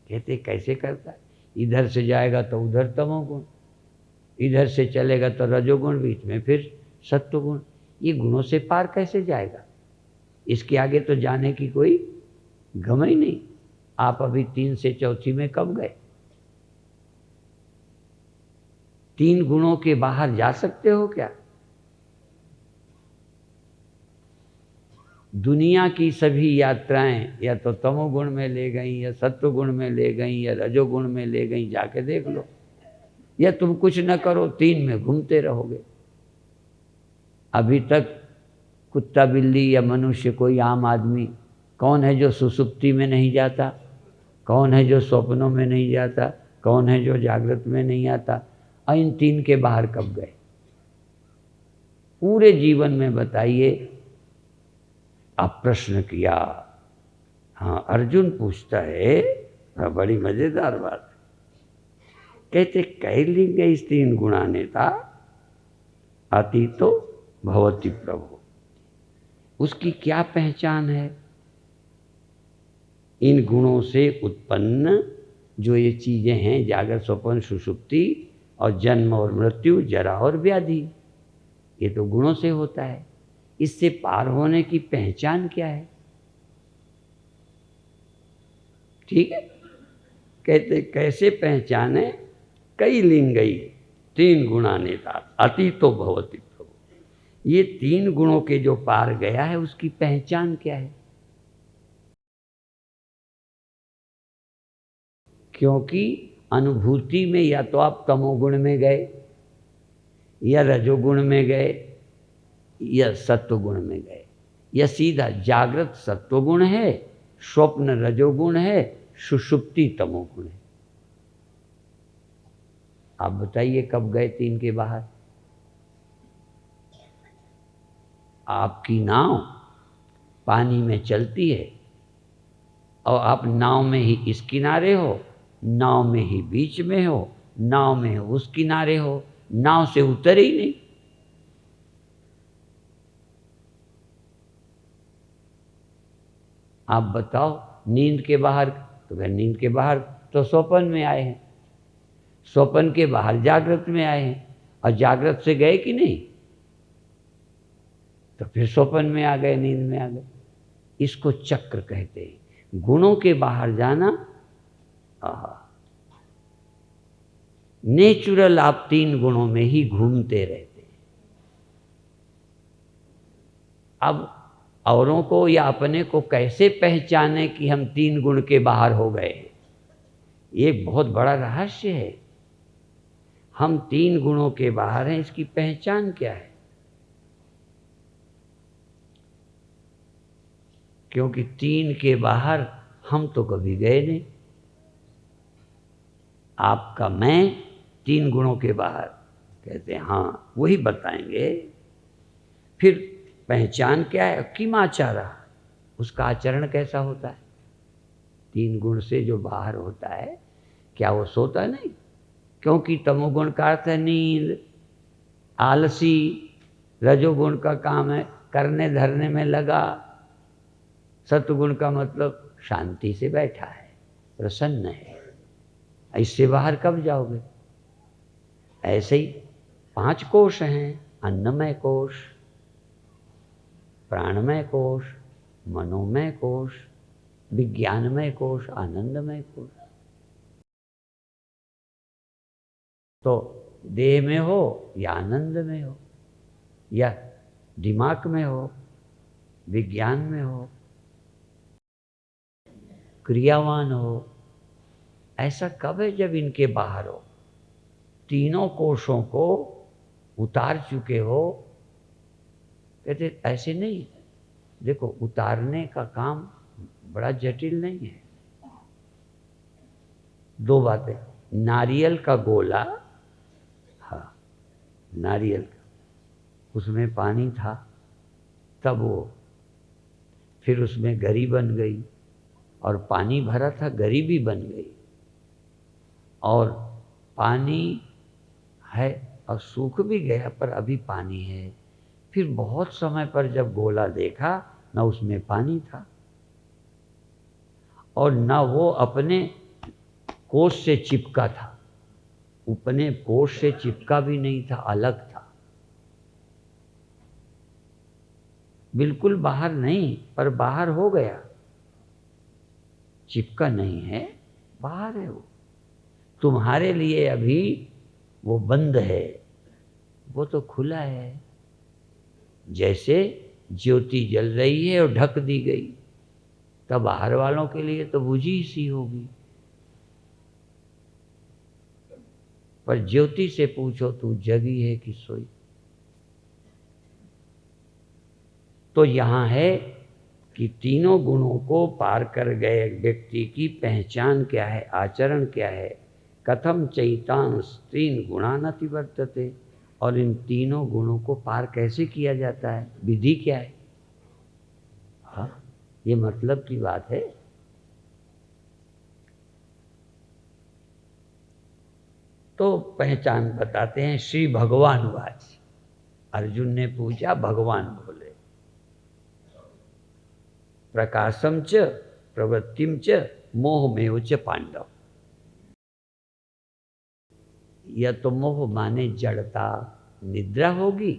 कहते कैसे करता है? इधर से जाएगा तो उधर तमोगुण, इधर से चलेगा तो रजोगुण, बीच में फिर सत्वगुण। ये गुणों से पार कैसे जाएगा? इसके आगे तो जाने की कोई गम ही नहीं। आप अभी 3 से चौथी में कब गए? 3 गुणों के बाहर जा सकते हो क्या? दुनिया की सभी यात्राएं या तो तमोगुण में ले गई, या सत्वगुण में ले गई, या रजोगुण में ले गई, जाके देख लो। या तुम कुछ न करो, 3 में घूमते रहोगे। अभी तक कुत्ता बिल्ली या मनुष्य, कोई आम आदमी कौन है जो सुसुप्ति में नहीं जाता? कौन है जो स्वप्नों में नहीं जाता? कौन है जो जागृत में नहीं आता? और इन 3 के बाहर कब गए? पूरे जीवन में बताइए। आप प्रश्न किया। हाँ, अर्जुन पूछता है, बड़ी मजेदार बात। कहते कैलिंग इस 3 गुणानेता अतीतो भवति प्रभु। उसकी क्या पहचान है? इन गुणों से उत्पन्न जो ये चीजें हैं, जागृत स्वप्न सुषुप्ति और जन्म और मृत्यु, जरा और व्याधि, ये तो गुणों से होता है। इससे पार होने की पहचान क्या है? ठीक है, कहते कैसे पहचाने? कई लिंगई 3 गुणानेता अतीतो भवति प्रभु। ये 3 गुणों के जो पार गया है, उसकी पहचान क्या है? क्योंकि अनुभूति में या तो आप तमोगुण में गए, या रजोगुण में गए, या सत्वगुण में गए, या सीधा जागृत सत्वगुण है, स्वप्न रजोगुण है, सुषुप्ति तमोगुण है। आप बताइए कब गए 3 के बाहर? आपकी नाव पानी में चलती है और आप नाव में ही इस किनारे हो, नाव में ही बीच में हो, नाव में उस किनारे हो, नाव से उतरे ही नहीं। आप बताओ, नींद के बाहर? तो फिर नींद के बाहर तो स्वप्न में आए हैं, स्वप्न के बाहर जागृत में आए हैं, और जागृत से गए कि नहीं? तो फिर स्वप्न में आ गए, नींद में आ गए। इसको चक्र कहते हैं। गुणों के बाहर जाना, नेचुरल आप 3 गुणों में ही घूमते रहते हैं। अब औरों को या अपने को कैसे पहचाने कि हम 3 गुण के बाहर हो गए? ये बहुत बड़ा रहस्य है। हम 3 गुणों के बाहर हैं, इसकी पहचान क्या है? क्योंकि 3 के बाहर हम तो कभी गए नहीं। आपका मैं 3 गुणों के बाहर, कहते हैं हाँ, वही बताएंगे। फिर पहचान क्या है? किमाचारा, उसका आचरण कैसा होता है? 3 गुण से जो बाहर होता है, क्या वो सोता नहीं? क्योंकि तमोगुण का अर्थ है नींद, आलसी। रजोगुण का काम है करने धरने में लगा। सत्वगुण का मतलब शांति से बैठा है, प्रसन्न है। इससे बाहर कब जाओगे? ऐसे ही 5 कोश हैं, अन्नमय कोश, प्राणमय कोश, मनोमय कोश, विज्ञानमय कोश, आनंदमय कोश। तो देह में हो या आनंद में हो, या दिमाग में हो, विज्ञान में हो, क्रियावान हो, ऐसा कब है जब इनके बाहर हो? तीनों कोशों को उतार चुके हो। कहते ऐसे नहीं, देखो उतारने का काम बड़ा जटिल नहीं है। दो बातें, नारियल का गोला, हाँ नारियल का, उसमें पानी था तब वो, फिर उसमें गरी बन गई और पानी भरा था, गरी भी बन गई, और पानी है और सूख भी गया पर अभी पानी है। फिर बहुत समय पर जब गोला देखा न उसमें पानी था और न वो अपने कोष से चिपका था, अपने कोष से चिपका भी नहीं था, अलग था, बिल्कुल बाहर नहीं पर बाहर हो गया, चिपका नहीं है, बाहर है वो। तुम्हारे लिए अभी वो बंद है, वो तो खुला है। जैसे ज्योति जल रही है और ढक दी गई, तब बाहर वालों के लिए तो बुझी सी होगी, पर ज्योति से पूछो तू जगी है कि सोई। तो यहाँ है कि तीनों गुणों को पार कर गए व्यक्ति की पहचान क्या है, आचरण क्या है। कथम चैतांस तीन गुणानति वर्तते, और इन तीनों गुणों को पार कैसे किया जाता है, विधि क्या है। हाँ, ये मतलब की बात है। तो पहचान बताते हैं। श्री भगवान वाच, अर्जुन ने पूछा, भगवान बोले, प्रकाशम च प्रवृत्तिम च मोहमेव च पांडव। या तो मोह माने जड़ता, निद्रा होगी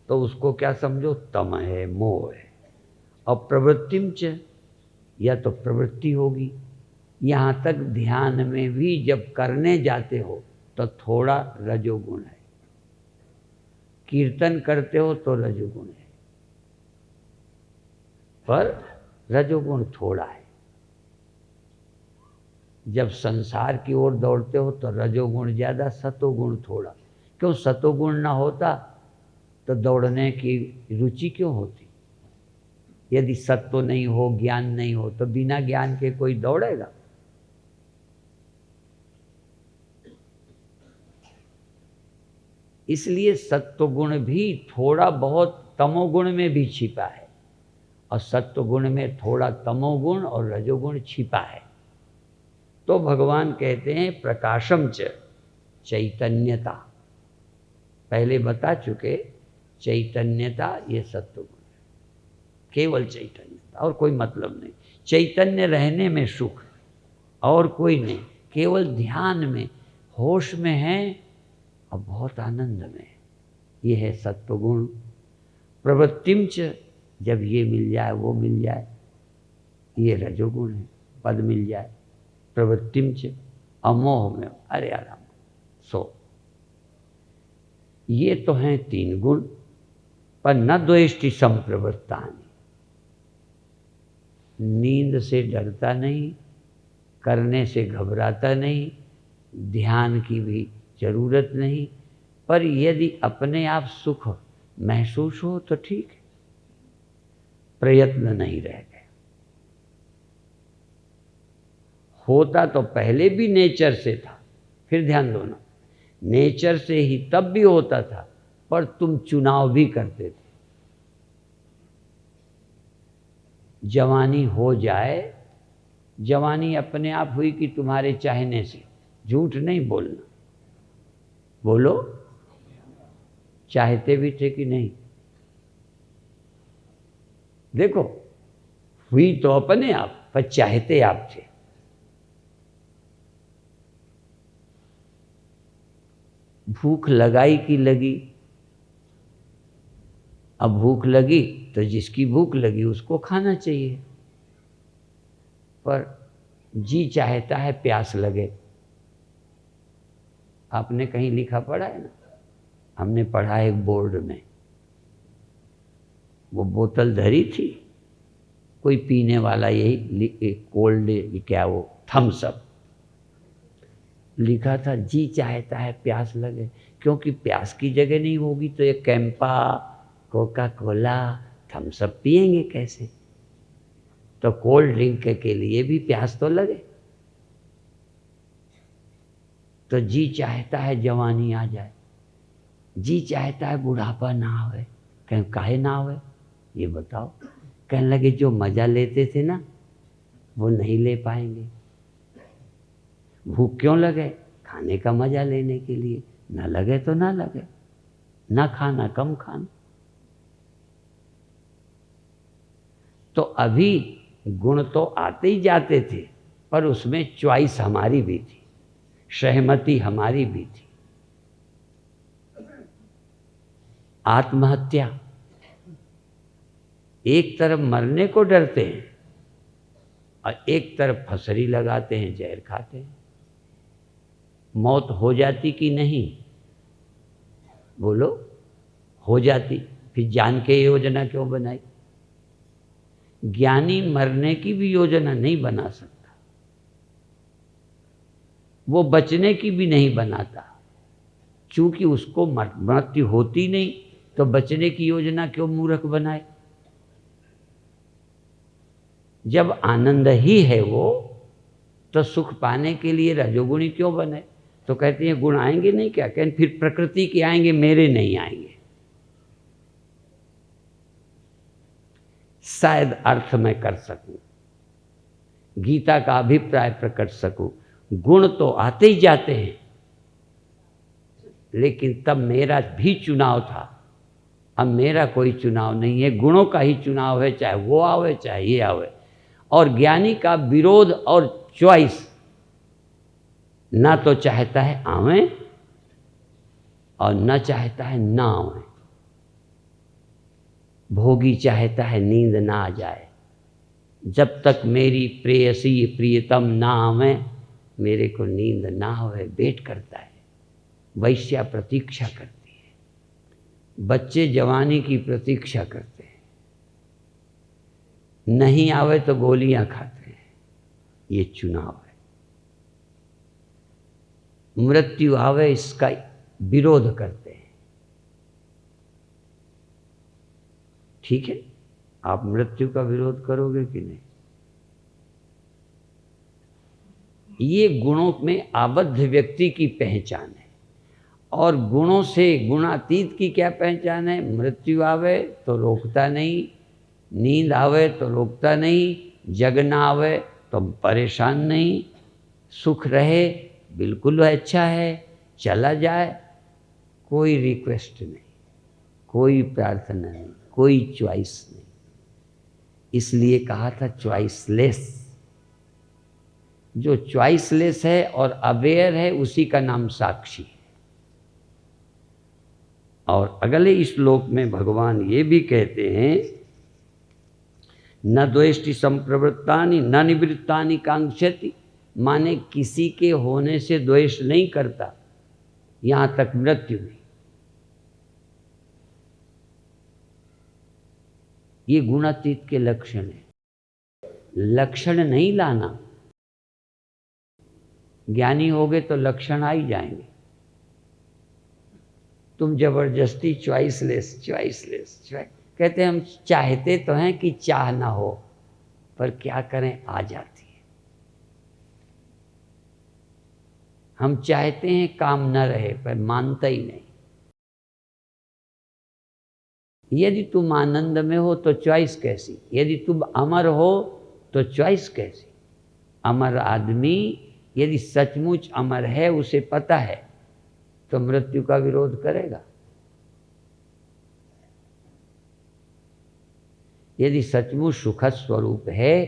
तो उसको क्या समझो, तम है, मोह है। और प्रवृत्तिम च, या तो प्रवृत्ति होगी, यहाँ तक ध्यान में भी जब करने जाते हो तो थोड़ा रजोगुण है, कीर्तन करते हो तो रजोगुण है, पर रजोगुण थोड़ा है। जब संसार की ओर दौड़ते हो तो रजोगुण ज़्यादा, सतोगुण थोड़ा। क्यों, सतोगुण ना होता तो दौड़ने की रुचि क्यों होती। यदि सत्व नहीं हो, ज्ञान नहीं हो, तो बिना ज्ञान के कोई दौड़ेगा। इसलिए सत्वगुण भी थोड़ा बहुत तमोगुण में भी छिपा है, और सत्वगुण में थोड़ा तमोगुण और रजोगुण छिपा है। तो भगवान कहते हैं प्रकाशम च, चैतन्यता, पहले बता चुके, चैतन्यता ये सत्वगुण है, केवल चैतन्यता, और कोई मतलब नहीं। चैतन्य रहने में सुख है और कोई नहीं, केवल ध्यान में, होश में है और बहुत आनंद में, ये है सत्वगुण। प्रवृत्तिम च, जब ये मिल जाए वो मिल जाए, ये रजोगुण है, पद मिल जाए। प्रवृत्तिम च, अमोह में, अरे आराम सो, ये तो हैं तीन गुण। पर न द्वेष्टि संप्रवृत्तानि, नींद से डरता नहीं, करने से घबराता नहीं, ध्यान की भी जरूरत नहीं, पर यदि अपने आप सुख महसूस हो तो ठीक है, प्रयत्न नहीं रह गए। होता तो पहले भी नेचर से था, फिर ध्यान दो ना, नेचर से ही तब भी होता था, पर तुम चुनाव भी करते थे। जवानी हो जाए, जवानी अपने आप हुई कि तुम्हारे चाहने से, झूठ नहीं बोलना, बोलो चाहते भी थे कि नहीं। देखो हुई तो अपने आप, पर चाहते आप थे। भूख लगाई कि लगी, अब भूख लगी तो जिसकी भूख लगी उसको खाना चाहिए, पर जी चाहता है प्यास लगे। आपने कहीं लिखा पढ़ा है ना, हमने पढ़ा है एक बोर्ड में, वो बोतल धरी थी, कोई पीने वाला, यही कोल्ड क्या वो थम्स अप लिखा था, जी चाहता है प्यास लगे। क्योंकि प्यास की जगह नहीं होगी तो ये Campa, Coca Cola, Thums Up पिएंगे कैसे? तो कोल्ड ड्रिंक के लिए भी प्यास तो लगे। तो जी चाहता है जवानी आ जाए, जी चाहता है बुढ़ापा ना आवे। कहें काहे ना आवे ये बताओ? कहने लगे जो मजा लेते थे ना वो नहीं ले पाएंगे। भूख क्यों लगे? खाने का मजा लेने के लिए। ना लगे तो ना लगे, ना खाना कम खाना। तो अभी गुण तो आते ही जाते थे, पर उसमें चॉइस हमारी भी थी, सहमति हमारी भी थी। आत्महत्या, एक तरफ मरने को डरते हैं और एक तरफ फसरी लगाते हैं, जहर खाते हैं। मौत हो जाती कि नहीं? बोलो, हो जाती, फिर जान के योजना क्यों बनाई? ज्ञानी मरने की भी योजना नहीं बना सकता, वो बचने की भी नहीं बनाता, चूंकि उसको मृत्यु होती नहीं तो बचने की योजना क्यों मूर्ख बनाए? जब आनंद ही है वो, तो सुख पाने के लिए रजोगुणी क्यों बने? तो कहते हैं गुण आएंगे नहीं क्या? कहते फिर प्रकृति के आएंगे, मेरे नहीं आएंगे। शायद अर्थ में कर सकूं, गीता का अभिप्राय प्रकट सकूं। गुण तो आते ही जाते हैं, लेकिन तब मेरा भी चुनाव था। अब मेरा कोई चुनाव नहीं है, गुणों का ही चुनाव है, चाहे वो आवे चाहे ये आवे। और ज्ञानी का विरोध और चॉइस, ना तो चाहता है आवे और न चाहता है ना आवे। भोगी चाहता है नींद ना आ जाए, जब तक मेरी प्रेयसी प्रियतम ना आवे मेरे को नींद ना आवे। वेट करता है, वैश्या प्रतीक्षा करती है, बच्चे जवानी की प्रतीक्षा करते हैं, नहीं आवे तो गोलियां खाते हैं। ये चुनाव है। मृत्यु आवे इसका विरोध करते हैं। ठीक है, आप मृत्यु का विरोध करोगे कि नहीं? ये गुणों में आबद्ध व्यक्ति की पहचान है। और गुणों से गुणातीत की क्या पहचान है? मृत्यु आवे तो रोकता नहीं, नींद आवे तो रोकता नहीं, जग ना आवे तो परेशान नहीं, सुख रहे बिल्कुल अच्छा है, चला जाए कोई रिक्वेस्ट नहीं, कोई प्रार्थना नहीं, कोई चॉइस नहीं। इसलिए कहा था चॉइसलेस। जो चॉइसलेस है और अवेयर है उसी का नाम साक्षी है। और अगले श्लोक में भगवान ये भी कहते हैं, न द्वेष्टि संप्रवृत्तानि न निवृत्तानि कांक्षति। माने किसी के होने से द्वेष नहीं करता, यहां तक मृत्यु में। ये गुणातीत के लक्षण है। लक्षण नहीं लाना, ज्ञानी होगे तो लक्षण आ ही जाएंगे। तुम जबरदस्ती चॉइसलेस कहते हैं हम चाहते तो हैं कि चाह ना हो, पर क्या करें आ जाती है। हम चाहते हैं काम न रहे, पर मानता ही नहीं। यदि तुम आनंद में हो तो चॉइस कैसी? यदि तुम अमर हो तो चॉइस कैसी? अमर आदमी यदि सचमुच अमर है, उसे पता है, तो मृत्यु का विरोध करेगा। यदि सचमुच सुखद स्वरूप है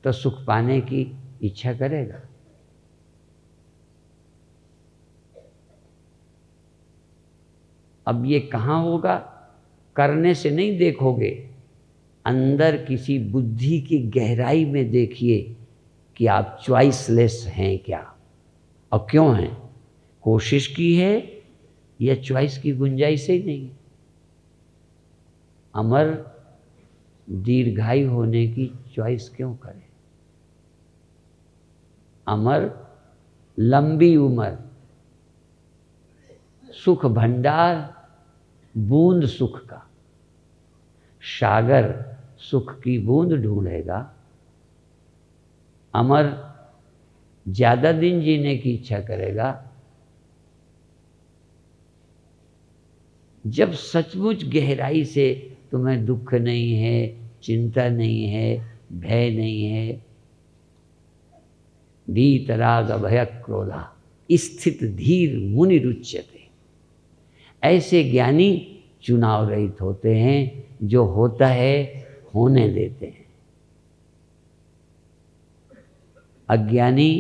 तो सुख पाने की इच्छा करेगा। अब ये कहाँ होगा? करने से नहीं देखोगे, अंदर किसी बुद्धि की गहराई में देखिए कि आप चॉइसलेस हैं क्या और क्यों हैं। कोशिश की है या चॉइस की गुंजाइश ही नहीं? अमर दीर्घायु होने की चॉइस क्यों करें? अमर लंबी उम्र सुख भंडार बूंद सुख का, सागर सुख की बूंद ढूंढेगा, अमर ज्यादा दिन जीने की इच्छा करेगा। जब सचमुच गहराई से तुम्हें दुख नहीं है, चिंता नहीं है, भय नहीं है, वीतराग अभय क्रोधा स्थित धीर मुनि रुच्यते, ऐसे ज्ञानी चुनाव रहित होते हैं, जो होता है होने देते हैं। अज्ञानी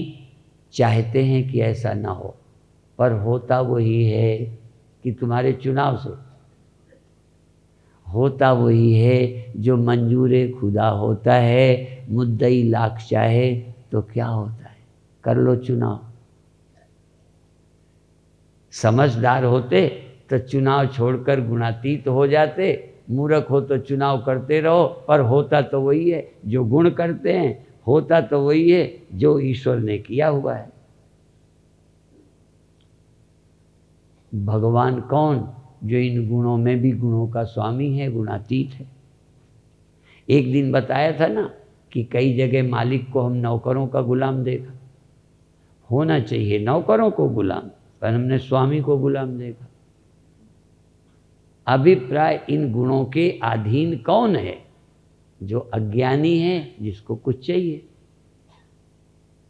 चाहते हैं कि ऐसा ना हो, पर होता वही है कि तुम्हारे चुनाव से होता वही है जो मंजूरे खुदा होता है। मुद्दई लाख चाहे तो क्या होता है, कर लो चुनाव। समझदार होते तो चुनाव छोड़कर गुणातीत हो जाते, मूर्ख हो तो चुनाव करते रहो, पर होता तो वही है जो गुण करते हैं, होता तो वही है जो ईश्वर ने किया हुआ है। भगवान कौन? जो इन गुणों में भी गुणों का स्वामी है, गुणातीत है। एक दिन बताया था ना कि कई जगह मालिक को हम नौकरों का गुलाम देखा। होना चाहिए नौकरों को गुलाम, पर हमने स्वामी को गुलाम देखा। अभिप्राय इन गुणों के अधीन कौन है? जो अज्ञानी है, जिसको कुछ चाहिए।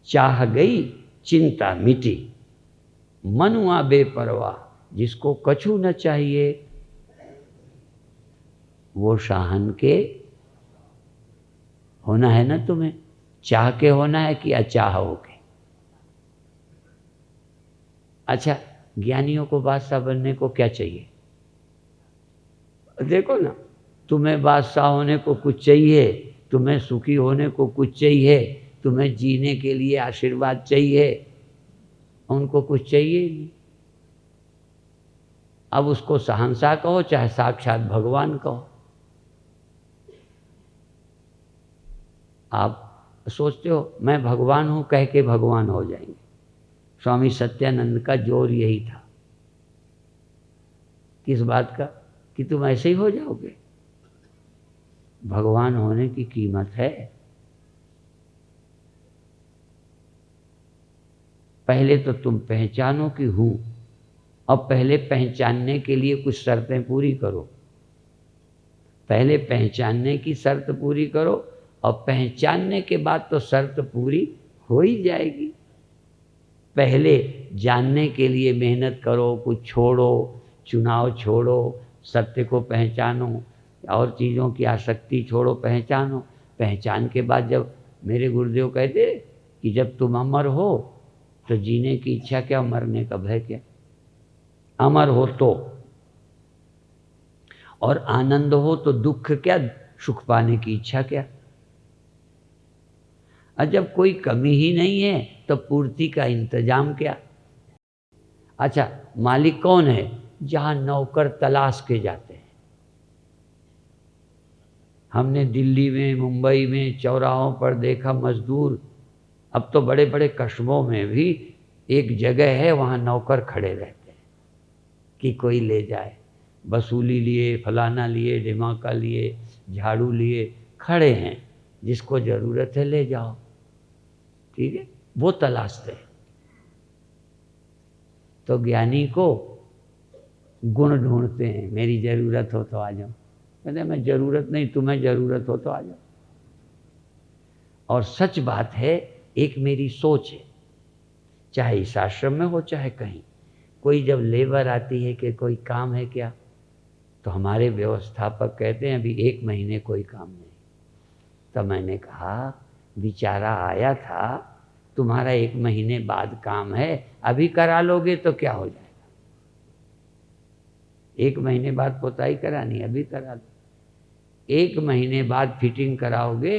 चाह गई चिंता मिटी, मनुआ बेपरवाह, जिसको कछु न चाहिए, वो शाहन के होना है ना। तुम्हें चाह के होना है कि अचाह हो के? अच्छा, ज्ञानियों को बादशाह बनने को क्या चाहिए? देखो ना, तुम्हें बादशाह होने को कुछ चाहिए, तुम्हें सुखी होने को कुछ चाहिए, तुम्हें जीने के लिए आशीर्वाद चाहिए, उनको कुछ चाहिए ही नहीं। अब उसको शहंशाह कहो चाहे साक्षात भगवान कहो। आप सोचते हो मैं भगवान हूं कह के भगवान हो जाएंगे। स्वामी सत्यानंद का जोर यही था। किस बात का? कि तुम ऐसे ही हो जाओगे। भगवान होने की कीमत है। पहले तो तुम पहचानो कि हूं, और पहले पहचानने के लिए कुछ शर्तें पूरी करो। पहले पहचानने की शर्त पूरी करो, और पहचानने के बाद तो शर्त पूरी हो ही जाएगी। पहले जानने के लिए मेहनत करो, कुछ छोड़ो, चुनाव छोड़ो, सत्य को पहचानो, और चीज़ों की आसक्ति छोड़ो, पहचानो। पहचान के बाद जब मेरे गुरुदेव कहते कि जब तुम अमर हो तो जीने की इच्छा क्या, मरने का भय क्या? अमर हो तो, और आनंद हो तो दुख क्या, सुख पाने की इच्छा क्या? और जब कोई कमी ही नहीं है तो पूर्ति का इंतजाम क्या? अच्छा, मालिक कौन है? जहां नौकर तलाश के जाते हैं। हमने दिल्ली में, मुंबई में चौराहों पर देखा मजदूर। अब तो बड़े बड़े कस्बों में भी एक जगह है, वहां नौकर खड़े रहते हैं कि कोई ले जाए। वसूली लिए, फलाना लिए, ढिमाका लिए, झाड़ू लिए, खड़े हैं। जिसको ज़रूरत है ले जाओ, ठीक है, वो तलाशते हैं। तो ज्ञानी को गुण ढूंढते हैं। मेरी ज़रूरत हो तो आ जाओ। कहते मैं ज़रूरत नहीं, तुम्हें ज़रूरत हो तो आ जाओ। और सच बात है, एक मेरी सोच है, चाहे इस आश्रम में हो चाहे कहीं, कोई जब लेबर आती है कि कोई काम है क्या, तो हमारे व्यवस्थापक कहते हैं अभी 1 महीने कोई काम नहीं। तो मैंने कहा बेचारा आया था, तुम्हारा 1 महीने बाद काम है, अभी करा लोगे तो क्या हो जाएगा? 1 महीने बाद पोताई करानी, अभी करा लो। 1 महीने बाद फिटिंग कराओगे,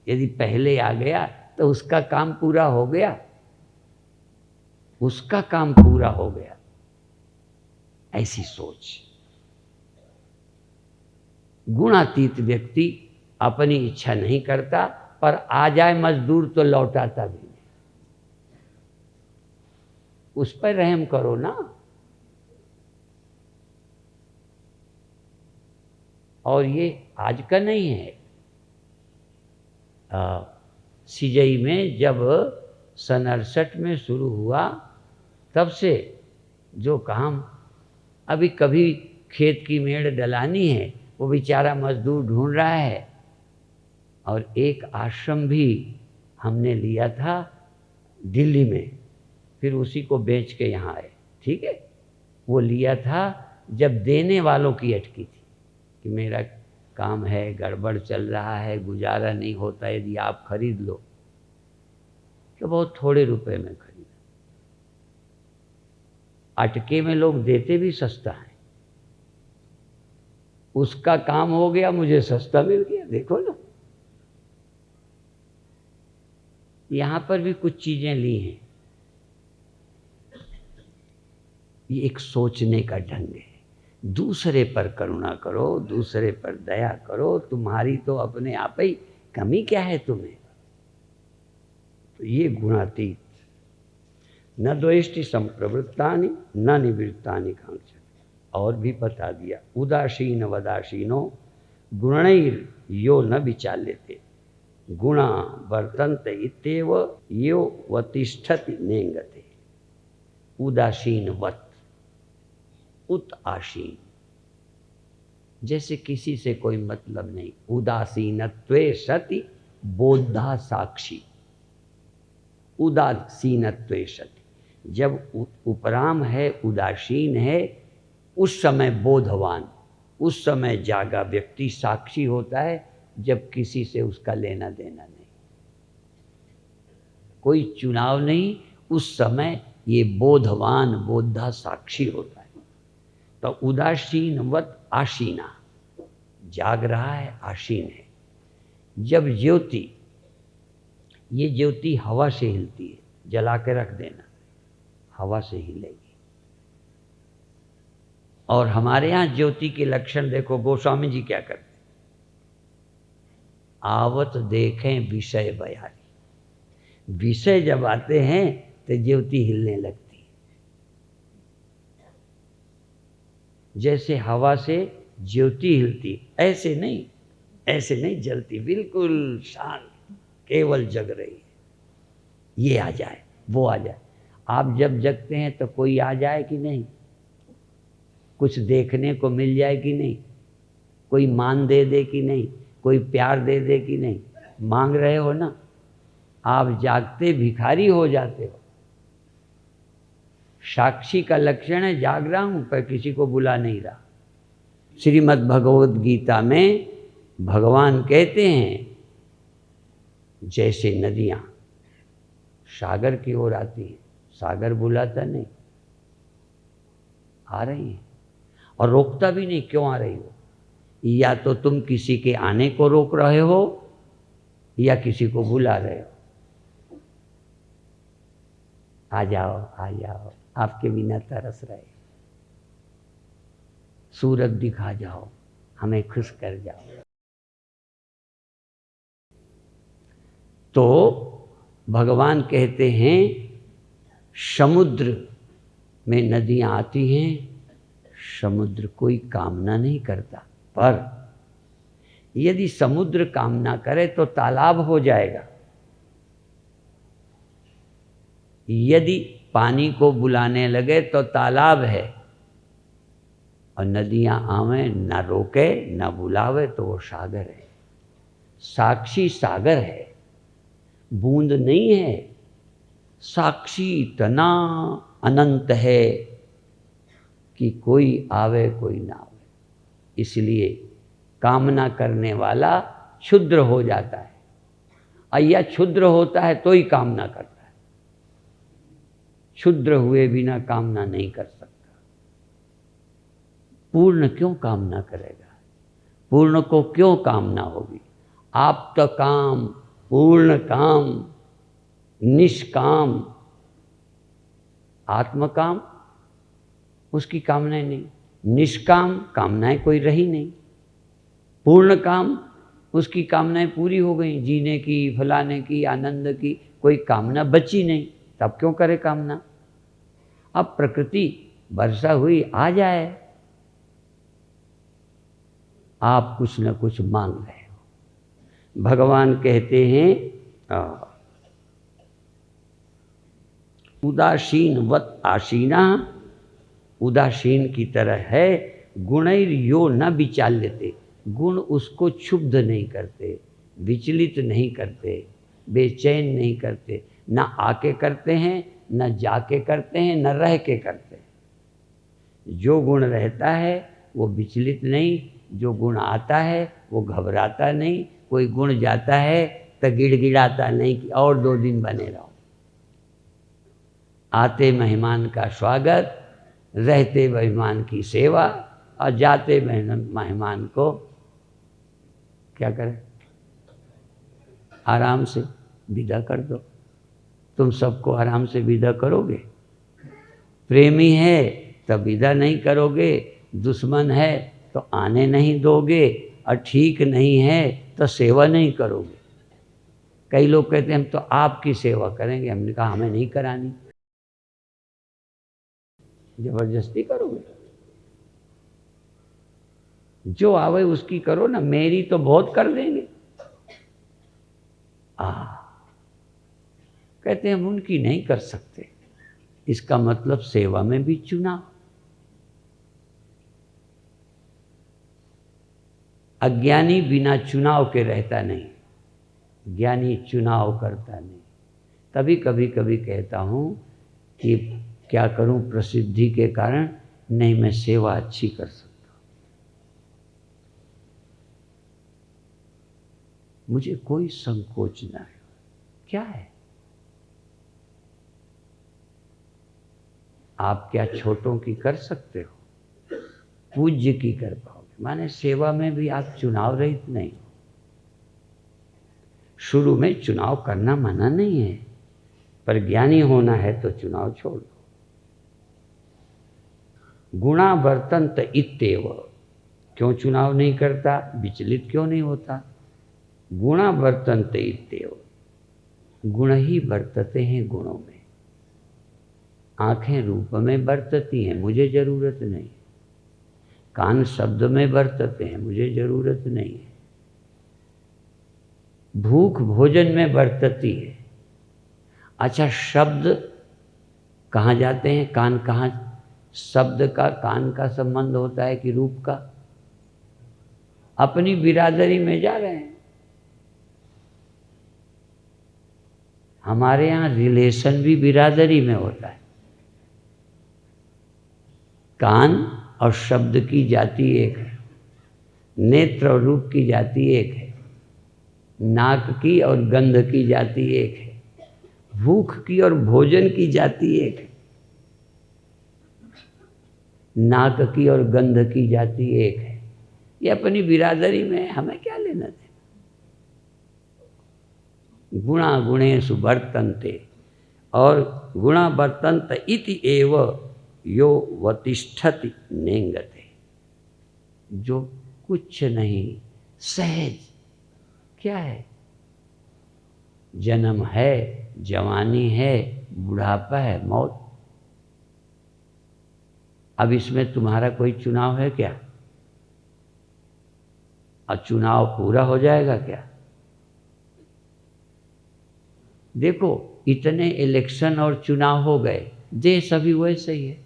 यदि पहले आ गया तो उसका काम पूरा हो गया, उसका काम पूरा हो गया। ऐसी सोच। गुणातीत व्यक्ति अपनी इच्छा नहीं करता, पर आ जाए मजदूर तो लौटाता भी नहीं। उस पर रहम करो ना। और ये आज का नहीं है। सिजई में जब सन 68 में शुरू हुआ तब से जो काम अभी कभी खेत की मेड़ डलानी है वो बेचारा मजदूर ढूंढ रहा है। और एक आश्रम भी हमने लिया था दिल्ली में, फिर उसी को बेच के यहाँ आए। ठीक है, वो लिया था जब देने वालों की अटकी थी कि मेरा काम है, गड़बड़ चल रहा है, गुजारा नहीं होता, यदि आप खरीद लो, तो बहुत थोड़े रुपए में खरीदा। अटके में लोग देते भी सस्ता है, उसका काम हो गया, मुझे सस्ता मिल गया। देखो ना, यहां पर भी कुछ चीजें ली हैं। ये एक सोचने का ढंग है। दूसरे पर करुणा करो, दूसरे पर दया करो, तुम्हारी तो अपने आप ही कमी क्या है तुम्हें। तो ये गुणातीत। न द्वेष्टि संप्रवृत्तानि न निवृत्तानि कांक्षति। और भी बता दिया, उदासीन वदासीनो गुणैर यो न विचाल्यते गुणा वर्तन्ते इत्येव यो वतिष्ठति नेंगते। उदासीन वत उत आसीन, जैसे किसी से कोई मतलब नहीं। उदासीनत्वे सति बोधा साक्षी। उदासीनत्वे सति, जब उपराम है, उदासीन है, उस समय बोधवान, उस समय जागा व्यक्ति साक्षी होता है, जब किसी से उसका लेना देना नहीं, कोई चुनाव नहीं, उस समय ये बोधवान बोधा साक्षी होता है। तो उदासीनवत आसीना, जाग रहा है, आसीन है। जब ज्योति, ये ज्योति हवा से हिलती है, जला के रख देना, हवा से हिलेगी। और हमारे यहाँ ज्योति के लक्षण देखो, गोस्वामी जी क्या करते, आवत देखें विषय बयानी। विषय जब आते हैं तो ज्योति हिलने लगती है। जैसे हवा से ज्योति हिलती, ऐसे नहीं, ऐसे नहीं जलती, बिल्कुल शांत, केवल जग रही है। ये आ जाए, वो आ जाए। आप जब जगते हैं तो कोई आ जाए कि नहीं, कुछ देखने को मिल जाए कि नहीं, कोई मान दे दे कि नहीं, कोई प्यार दे दे कि नहीं, मांग रहे हो ना। आप जागते भिखारी हो जाते हो। साक्षी का लक्षण है जाग रहा हूं पर किसी को बुला नहीं रहा। श्रीमद् भगवद गीता में भगवान कहते हैं, जैसे नदियां सागर की ओर आती हैं, सागर बुलाता नहीं, आ रही हैं, और रोकता भी नहीं। क्यों आ रही हो? या तो तुम किसी के आने को रोक रहे हो या किसी को बुला रहे हो। आ जाओ, आ जाओ, आपके बिना तरस रहे, सूरत दिखा जाओ, हमें खुश कर जाओ। तो भगवान कहते हैं, समुद्र में नदियां आती हैं, समुद्र कोई कामना नहीं करता, पर यदि समुद्र कामना करे तो तालाब हो जाएगा। यदि पानी को बुलाने लगे तो तालाब है, और नदियां आवे न रोके न बुलावे तो वो सागर है। साक्षी सागर है, बूंद नहीं है। साक्षी इतना अनंत है कि कोई आवे कोई ना आवे। इसलिए कामना करने वाला क्षुद्र हो जाता है, और या क्षुद्र होता है तो ही कामना करता है। क्षुद्र हुए बिना कामना नहीं कर सकता। पूर्ण क्यों कामना करेगा? पूर्ण को क्यों कामना होगी? आप तो काम, पूर्ण काम, निष्काम, आत्मकाम, उसकी कामनाएं नहीं। निष्काम कामनाएं कोई रही नहीं। पूर्ण काम, उसकी कामनाएं पूरी हो गई, जीने की, फलाने की, आनंद की, कोई कामना बची नहीं। तब क्यों करे कामना? अब प्रकृति वर्षा हुई, आ जाए, आप कुछ न कुछ मांग रहे हो। भगवान कहते हैं उदासीनवत आसीना, उदासीन की तरह है। गुणैर यो न विचाल्यते, गुण उसको क्षुब्ध नहीं करते, विचलित नहीं करते, बेचैन नहीं करते। न आके करते हैं, न जाके करते हैं, न रह के करते हैं। जो गुण रहता है वो विचलित नहीं, जो गुण आता है वो घबराता नहीं। कोई गुण जाता है तो गिड़गिड़ाता नहीं कि और 2 दिन बने रहो। आते मेहमान का स्वागत, रहते मेहमान की सेवा, और जाते मेहमान को क्या करें, आराम से विदा कर दो। तुम सबको आराम से विदा करोगे? प्रेमी है तो विदा नहीं करोगे, दुश्मन है तो आने नहीं दोगे, और ठीक नहीं है तो सेवा नहीं करोगे। कई लोग कहते हैं हम तो आपकी सेवा करेंगे। हमने कहा हमें नहीं करानी। जबरदस्ती करोगे? जो आवे उसकी करो ना, मेरी तो बहुत कर देंगे। कहते हैं हम उनकी नहीं कर सकते। इसका मतलब सेवा में भी चुनाव। अज्ञानी बिना चुनाव के रहता नहीं, ज्ञानी चुनाव करता नहीं। तभी कभी कहता हूँ कि क्या करूँ प्रसिद्धि के कारण, नहीं मैं सेवा अच्छी कर सकता हूँ, मुझे कोई संकोच ना है। क्या है, आप क्या छोटों की कर सकते हो, पूज्य की कर पाओगे। माने सेवा में भी आप चुनाव रहित नहीं हो। शुरू में चुनाव करना मना नहीं है, पर ज्ञानी होना है तो चुनाव छोड़ दो। गुणा वर्तन्त इत्येव, क्यों चुनाव नहीं करता, विचलित क्यों नहीं होता? गुणा वर्तन्त इत्येव, गुण ही वर्तते हैं गुणों में। आंखें रूप में बरतती हैं, मुझे ज़रूरत नहीं। कान शब्द में बरतते हैं, मुझे ज़रूरत नहीं है। भूख भोजन में बरतती है। अच्छा, शब्द कहाँ जाते हैं, कान कहाँ? शब्द का कान का संबंध होता है कि रूप का? अपनी बिरादरी में जा रहे हैं। हमारे यहाँ रिलेशन भी बिरादरी में होता है। कान और शब्द की जाति एक है, नेत्र और रूप की जाति एक है, नाक की और गंध की जाति एक है, भूख की और भोजन की जाति एक है। नाक की और गंध की जाति एक है। ये अपनी बिरादरी में, हमें क्या लेना देना। गुणा गुणेषु वर्तन्ते, और गुणा वर्तन्त इति एव यो वतिष्ठति नेंगते, जो कुछ नहीं, सहज। क्या है? जन्म है, जवानी है, बुढ़ापा है, मौत। अब इसमें तुम्हारा कोई चुनाव है क्या? और चुनाव पूरा हो जाएगा क्या? देखो, इतने इलेक्शन और चुनाव हो गए, देश अभी वैसे ही है,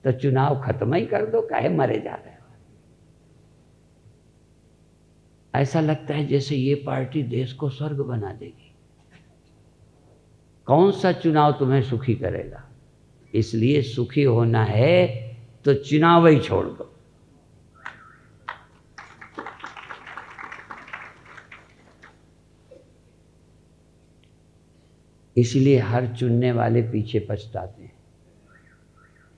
तो चुनाव खत्म ही कर दो, काहे मरे जा रहे हो। ऐसा लगता है जैसे ये पार्टी देश को स्वर्ग बना देगी। कौन सा चुनाव तुम्हें सुखी करेगा? इसलिए सुखी होना है तो चुनाव ही छोड़ दो। इसलिए हर चुनने वाले पीछे पछताते हैं।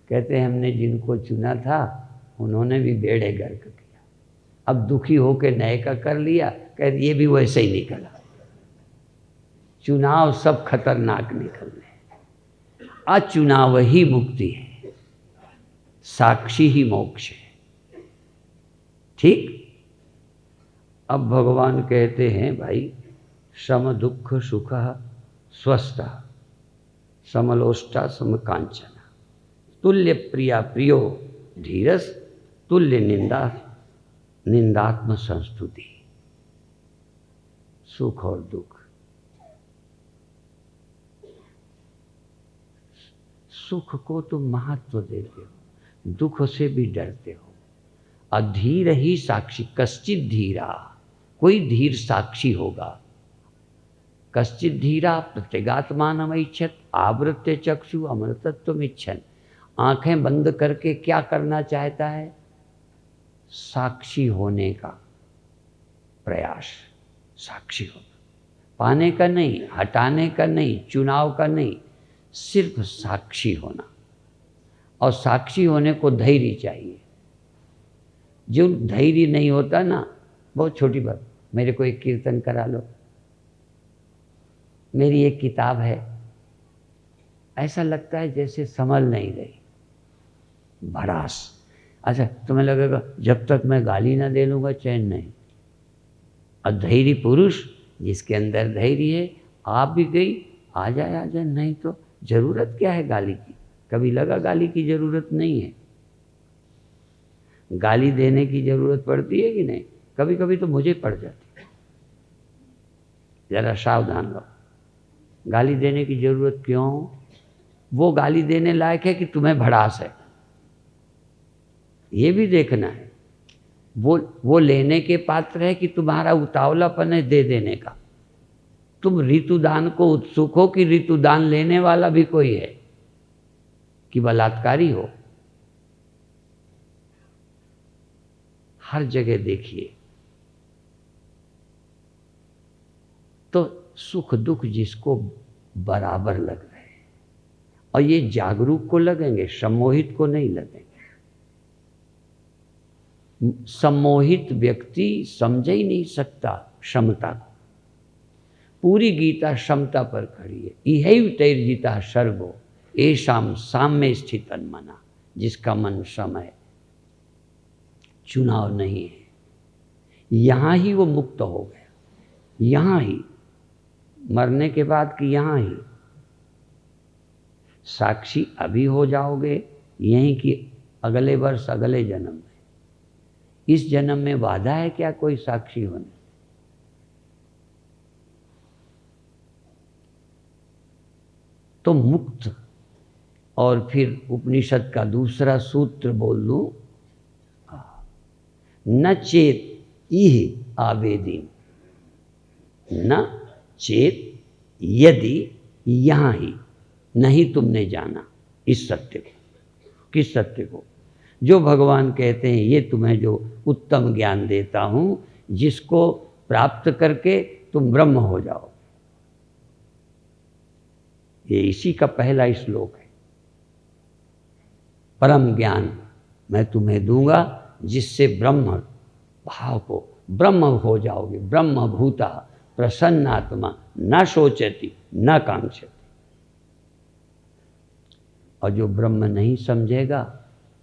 कहते हैं हमने जिनको चुना था उन्होंने भी बेड़े गर्क किया, अब दुखी होकर नए का कर लिया, कहते ये भी वैसे ही निकला। चुनाव सब खतरनाक निकलने, अचुनाव ही मुक्ति है, साक्षी ही मोक्ष है। ठीक। अब भगवान कहते हैं भाई, सम दुख सुख स्वस्थ समलोष्टा समकांचना, तुल्य प्रिया प्रियो धीरस, तुल्य निंदा निंदात्मक संस्तुति, सुख और दुख। सुख को तुम महत्व देते हो, दुख से भी डरते हो। अधीर ही साक्षी, कश्चित धीरा, कोई धीर साक्षी होगा। कश्चित धीरा प्रत्यगात्मानमैच्छत् आवृत्य चक्षु अमृतत्वमिच्छन्। आंखें बंद करके क्या करना चाहता है? साक्षी होने का प्रयास, साक्षी होना, पाने का नहीं, हटाने का नहीं, चुनाव का नहीं, सिर्फ साक्षी होना। और साक्षी होने को धैर्य चाहिए। जो धैर्य नहीं होता ना, बहुत छोटी बात, मेरे को एक कीर्तन करा लो, मेरी एक किताब है, ऐसा लगता है जैसे संभल नहीं रही, भड़ास। अच्छा, तुम्हें लगेगा जब तक मैं गाली ना दे लूँगा चैन नहीं। अधैर्य पुरुष जिसके अंदर धैर्य है, आ भी गई, आ जाए, नहीं तो जरूरत क्या है गाली की? कभी लगा गाली की जरूरत नहीं है? गाली देने की जरूरत पड़ती है कि नहीं? कभी कभी तो मुझे पड़ जाती है। जरा सावधान रहो, गाली देने की जरूरत क्यों? वो गाली देने लायक है कि तुम्हें भड़ास है, ये भी देखना है। वो लेने के पात्र है कि तुम्हारा उतावलापन है दे देने का। तुम ऋतुदान को उत्सुक हो कि ऋतुदान लेने वाला भी कोई है, कि बलात्कारी हो। हर जगह देखिए तो सुख दुख जिसको बराबर लग रहे हैं, और ये जागरूक को लगेंगे, सम्मोहित को नहीं लगेंगे। सम्मोहित व्यक्ति समझ ही नहीं सकता क्षमता को। पूरी गीता क्षमता पर खड़ी है। इहैव तैर्जिता सर्वो येषां साम्ये स्थितं मना, जिसका मन सम है, चुनाव नहीं है। यहाँ ही वो मुक्त हो गया, यहाँ ही, मरने के बाद कि यहाँ ही। साक्षी अभी हो जाओगे, यहीं कि अगले वर्ष, अगले जन्म में। इस जन्म में वादा है क्या कोई साक्षी होने? तो मुक्त। और फिर उपनिषद का दूसरा सूत्र बोल दूं, न चेत इह आवेदीन, न चेत यदि, यहाँ ही नहीं तुमने जाना इस सत्य को। किस सत्य को? जो भगवान कहते हैं ये तुम्हें जो उत्तम ज्ञान देता हूँ, जिसको प्राप्त करके तुम ब्रह्म हो जाओ। ये इसी का पहला श्लोक है। परम ज्ञान मैं तुम्हें दूंगा जिससे ब्रह्म भाव को, ब्रह्म हो जाओगे। ब्रह्म भूता प्रसन्नात्मा न शोचति न कांक्षति। और जो ब्रह्म नहीं समझेगा,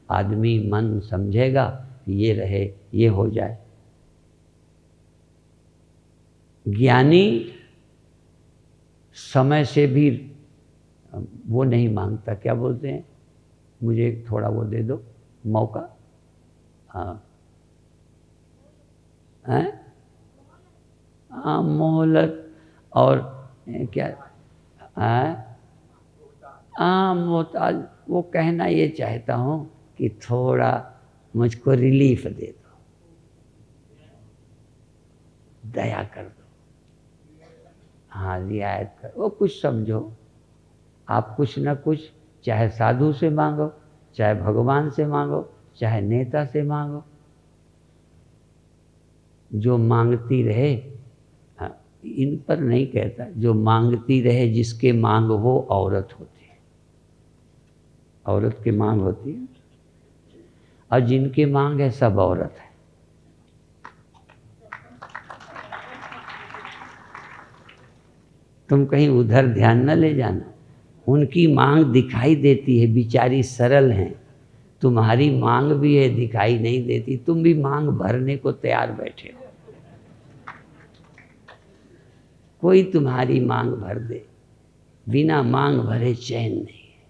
आदमी मन समझेगा ये रहे, ये हो जाए। ज्ञानी समय से भी वो नहीं मांगता, क्या बोलते हैं, मुझे थोड़ा वो दे दो मौका। हाँ, हैं? हाँ, मोहलत और क्या, हाँ, मोहताज। वो कहना ये चाहता हूँ कि थोड़ा मुझको रिलीफ दे दो, दया कर दो, हाँ, रियायत कर। वो कुछ समझो, आप कुछ न कुछ, चाहे साधु से मांगो, चाहे भगवान से मांगो, चाहे नेता से मांगो, जो मांगती रहे। हाँ, इन पर नहीं कहता, जो मांगती रहे, जिसके मांग हो औरत होती है, औरत की मांग होती है, और जिनके मांग है सब औरत है। तुम कहीं उधर ध्यान न ले जाना, उनकी मांग दिखाई देती है, बेचारी सरल हैं। तुम्हारी मांग भी है, दिखाई नहीं देती, तुम भी मांग भरने को तैयार बैठे हो। कोई तुम्हारी मांग भर दे, बिना मांग भरे चैन नहीं है।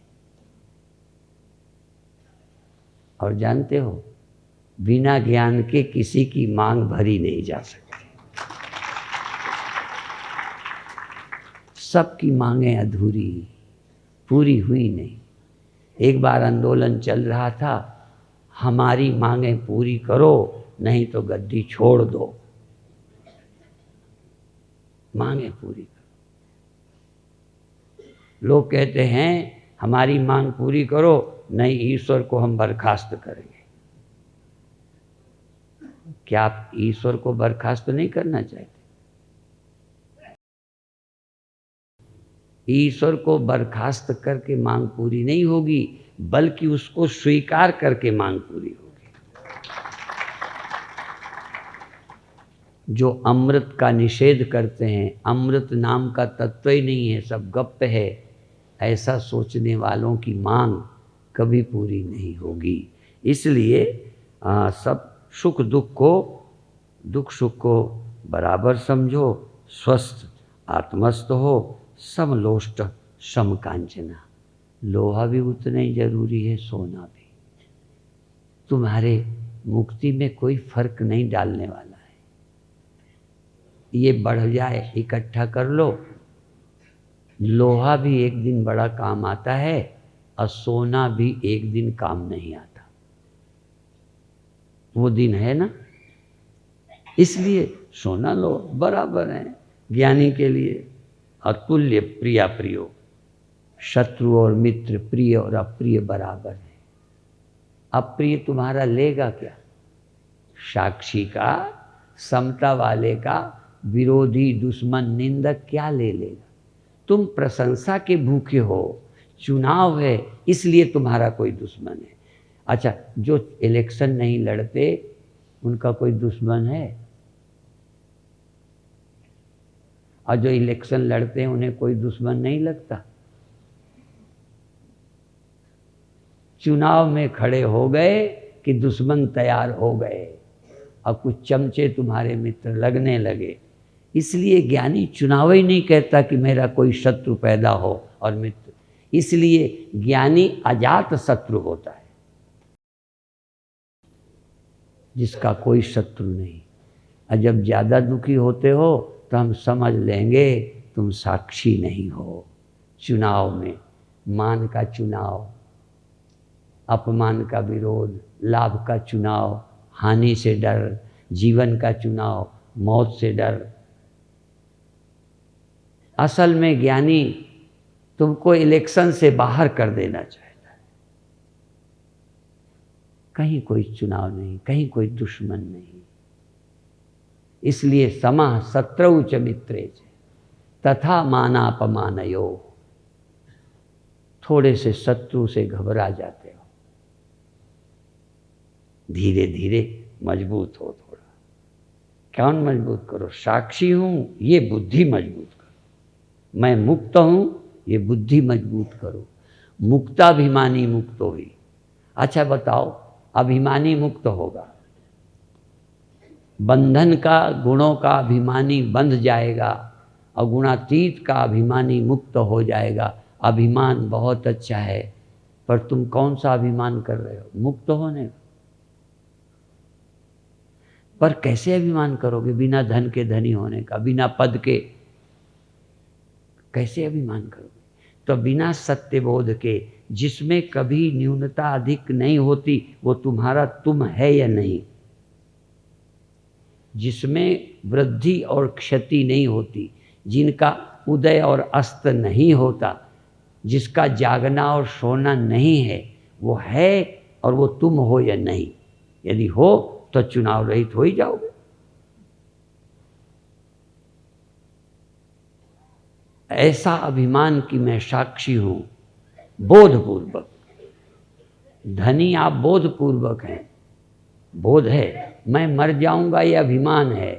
और जानते हो, बिना ज्ञान के किसी की मांग भरी नहीं जा सकती। सबकी मांगें अधूरी, पूरी हुई नहीं। एक बार आंदोलन चल रहा था, हमारी मांगें पूरी करो नहीं तो गद्दी छोड़ दो। मांगें पूरी करो। लोग कहते हैं हमारी मांग पूरी करो नहीं ईश्वर को हम बर्खास्त करेंगे। क्या आप ईश्वर को बर्खास्त नहीं करना चाहते? ईश्वर को बर्खास्त करके मांग पूरी नहीं होगी, बल्कि उसको स्वीकार करके मांग पूरी होगी। जो अमृत का निषेध करते हैं, अमृत नाम का तत्व ही नहीं है, सब गप्प है, ऐसा सोचने वालों की मांग कभी पूरी नहीं होगी। इसलिए सब सुख सुख को बराबर समझो, स्वस्थ आत्मस्थ हो, समलोष्ट समकांचना। लोहा भी उतना ही जरूरी है, सोना भी। तुम्हारे मुक्ति में कोई फर्क नहीं डालने वाला है। ये बढ़ जाए इकट्ठा कर लो, लोहा भी एक दिन बड़ा काम आता है और सोना भी एक दिन काम नहीं आता। वो दिन है ना, इसलिए सोना लो, बराबर है। ज्ञानी के लिए अतुल्य प्रिया प्रियो, शत्रु और मित्र, प्रिय और अप्रिय बराबर है। अप्रिय तुम्हारा लेगा क्या? साक्षी का, समता वाले का विरोधी, दुश्मन, निंदक क्या ले लेगा? तुम प्रशंसा के भूखे हो, चुनाव है इसलिए तुम्हारा कोई दुश्मन है। अच्छा, जो इलेक्शन नहीं लड़ते उनका कोई दुश्मन है? और जो इलेक्शन लड़ते हैं उन्हें कोई दुश्मन नहीं लगता? चुनाव में खड़े हो गए कि दुश्मन तैयार हो गए और कुछ चमचे तुम्हारे मित्र लगने लगे। इसलिए ज्ञानी चुनाव ही नहीं कहता कि मेरा कोई शत्रु पैदा हो और मित्र। इसलिए ज्ञानी अजात शत्रु होता है, जिसका कोई शत्रु नहीं। और जब ज़्यादा दुखी होते हो तो हम समझ लेंगे तुम साक्षी नहीं हो। चुनाव में मान का चुनाव, अपमान का विरोध, लाभ का चुनाव, हानि से डर, जीवन का चुनाव, मौत से डर। असल में ज्ञानी तुमको इलेक्शन से बाहर कर देना चाहता है। कहीं कोई चुनाव नहीं, कहीं कोई दुश्मन नहीं। इसलिए समः शत्रौ च मित्रे च तथा मानापमानयो। थोड़े से शत्रु से घबरा जाते हो, धीरे धीरे मजबूत हो। थोड़ा कौन मजबूत करो? साक्षी हूँ, ये बुद्धि मजबूत करो। मैं मुक्त हूँ, ये बुद्धि मजबूत करो। मुक्ताभिमानी मुक्त हुई। अच्छा बताओ, अभिमानी मुक्त होगा, बंधन का, गुणों का अभिमानी बंध जाएगा और गुणातीत का अभिमानी मुक्त हो जाएगा। अभिमान बहुत अच्छा है, पर तुम कौन सा अभिमान कर रहे हो? मुक्त होने का। पर कैसे अभिमान करोगे? बिना धन के धनी होने का, बिना पद के कैसे अभिमान करोगे? तो बिना सत्यबोध के, जिसमें कभी न्यूनता अधिक नहीं होती, वो तुम्हारा तुम है या नहीं, जिसमें वृद्धि और क्षति नहीं होती, जिनका उदय और अस्त नहीं होता, जिसका जागना और सोना नहीं है, वो है और वो तुम हो या नहीं। यदि हो तो चुनाव रहित हो ही जाओगे। ऐसा अभिमान कि मैं साक्षी हूं, बोधपूर्वक। धनी आप बोधपूर्वक हैं, बोध है। मैं मर जाऊंगा ये अभिमान है।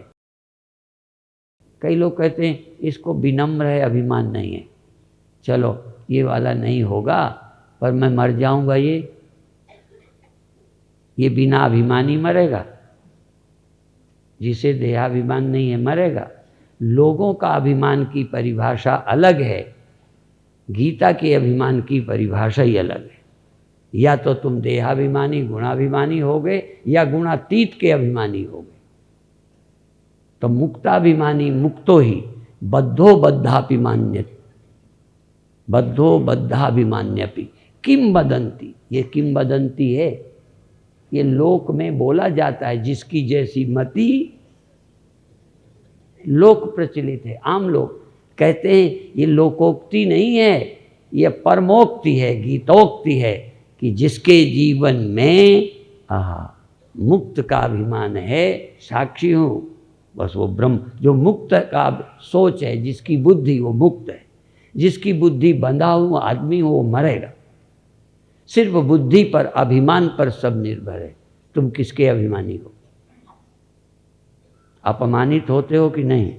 कई लोग कहते हैं इसको विनम्र है, अभिमान नहीं है। चलो ये वाला नहीं होगा, पर मैं मर जाऊंगा ये बिना अभिमानी मरेगा। जिसे देहाभिमान नहीं है मरेगा। लोगों का अभिमान की परिभाषा अलग है, गीता के अभिमान की परिभाषा ही अलग है। या तो तुम देहाभिमानी गुणाभिमानी हो गए या गुणातीत के अभिमानी हो गए। तो मुक्ताभिमानी मुक्तो ही बद्धो बद्धाभिमान्यपि किम बदंती, ये किम बदंती है, ये लोक में बोला जाता है। जिसकी जैसी मति लोक प्रचलित है, आम लोग कहते हैं। ये लोकोक्ति नहीं है, ये परमोक्ति है, गीतोक्ति है कि जिसके जीवन में मुक्त का अभिमान है, साक्षी हूँ बस वो ब्रह्म, जो मुक्त का सोच है, जिसकी बुद्धि वो मुक्त है। जिसकी बुद्धि बंधा हुआ आदमी हो वो मरेगा। सिर्फ बुद्धि पर अभिमान पर सब निर्भर है। तुम किसके अभिमानी हो? अपमानित होते हो कि नहीं?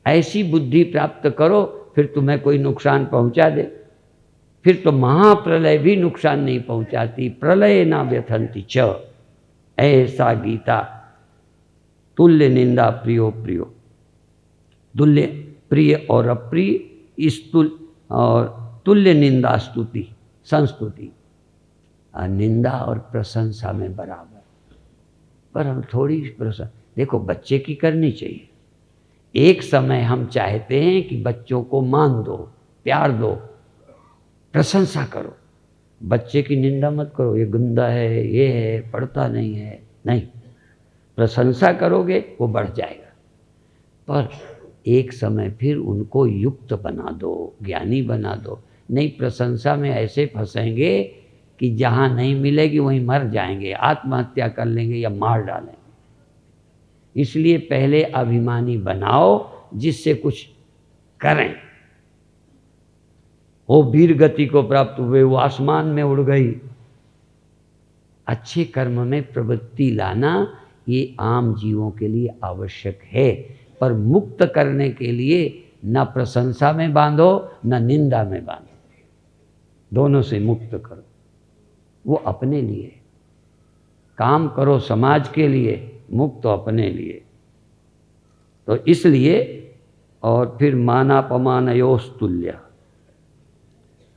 ऐसी बुद्धि प्राप्त करो, फिर तुम्हें कोई नुकसान पहुंचा दे, फिर तो महाप्रलय भी नुकसान नहीं पहुंचाती। प्रलय ना व्यथंती च, ऐसा गीता। तुल्य निंदा प्रियो प्रियो, तुल्य प्रिय और अप्रिय, इस तुल्य निंदा स्तुति संस्तुति, निंदा और प्रशंसा में बराबर। पर हम थोड़ी प्रशंसा, देखो बच्चे की करनी चाहिए। एक समय हम चाहते हैं कि बच्चों को मान दो, प्यार दो, प्रशंसा करो। बच्चे की निंदा मत करो, ये गंदा है, ये है, पढ़ता नहीं है, नहीं। प्रशंसा करोगे वो बढ़ जाएगा। पर एक समय फिर उनको युक्त बना दो, ज्ञानी बना दो। नहीं प्रशंसा में ऐसे फंसेंगे कि जहाँ नहीं मिलेगी वहीं मर जाएंगे, आत्महत्या कर लेंगे या मार डालेंगे। इसलिए पहले अभिमानी बनाओ जिससे कुछ करें। वो वीर गति को प्राप्त हुए, वो आसमान में उड़ गई। अच्छे कर्म में प्रवृत्ति लाना ये आम जीवों के लिए आवश्यक है। पर मुक्त करने के लिए न प्रशंसा में बांधो न निंदा में बांधो, दोनों से मुक्त करो। वो अपने लिए काम करो, समाज के लिए, मुक्त अपने लिए। तो इसलिए और फिर मानापमानयोस तुल्य,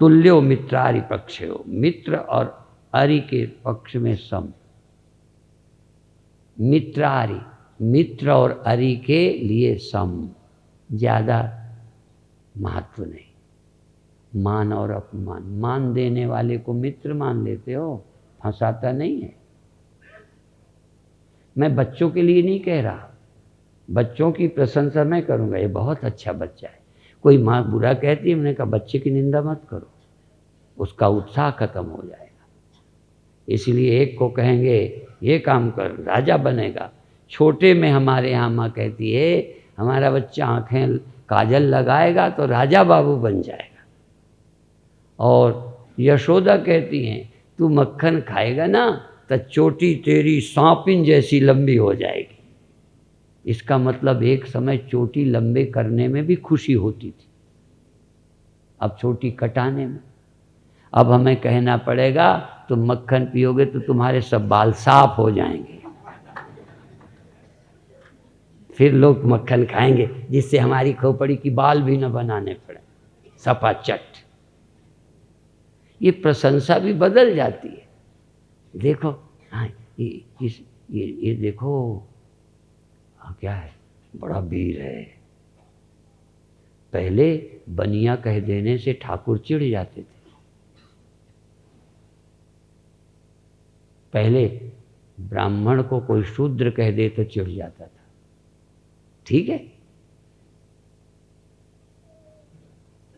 तुल्यो मित्रारि पक्षयो, मित्र और अरि के पक्ष में सम। मित्रारि, मित्र और अरि के लिए सम, ज़्यादा महत्व नहीं। मान और अपमान, मान देने वाले को मित्र मान लेते हो, फंसाता नहीं है। मैं बच्चों के लिए नहीं कह रहा, बच्चों की प्रशंसा मैं करूँगा, ये बहुत अच्छा बच्चा है। कोई माँ बुरा कहती है, मैंने कहा बच्चे की निंदा मत करो, उसका उत्साह खत्म हो जाएगा। इसलिए एक को कहेंगे ये काम कर, राजा बनेगा। छोटे में हमारे यहाँ माँ कहती है हमारा बच्चा आँखें काजल लगाएगा तो राजा बाबू बन जाएगा। और यशोदा कहती हैं तू मक्खन खाएगा ना तो चोटी तेरी सांपिन जैसी लंबी हो जाएगी। इसका मतलब एक समय चोटी लंबे करने में भी खुशी होती थी, अब चोटी कटाने में। अब हमें कहना पड़ेगा तुम मक्खन पियोगे तो तुम्हारे सब बाल साफ हो जाएंगे, फिर लोग मक्खन खाएंगे जिससे हमारी खोपड़ी की बाल भी न बनाने पड़े, सपा चट। ये प्रशंसा भी बदल जाती है। देखो हाँ ये देखो हाँ क्या है, बड़ा वीर है। पहले बनिया कह देने से ठाकुर चिढ़ जाते थे। पहले ब्राह्मण को कोई शूद्र कह दे तो चिढ़ जाता था, ठीक है।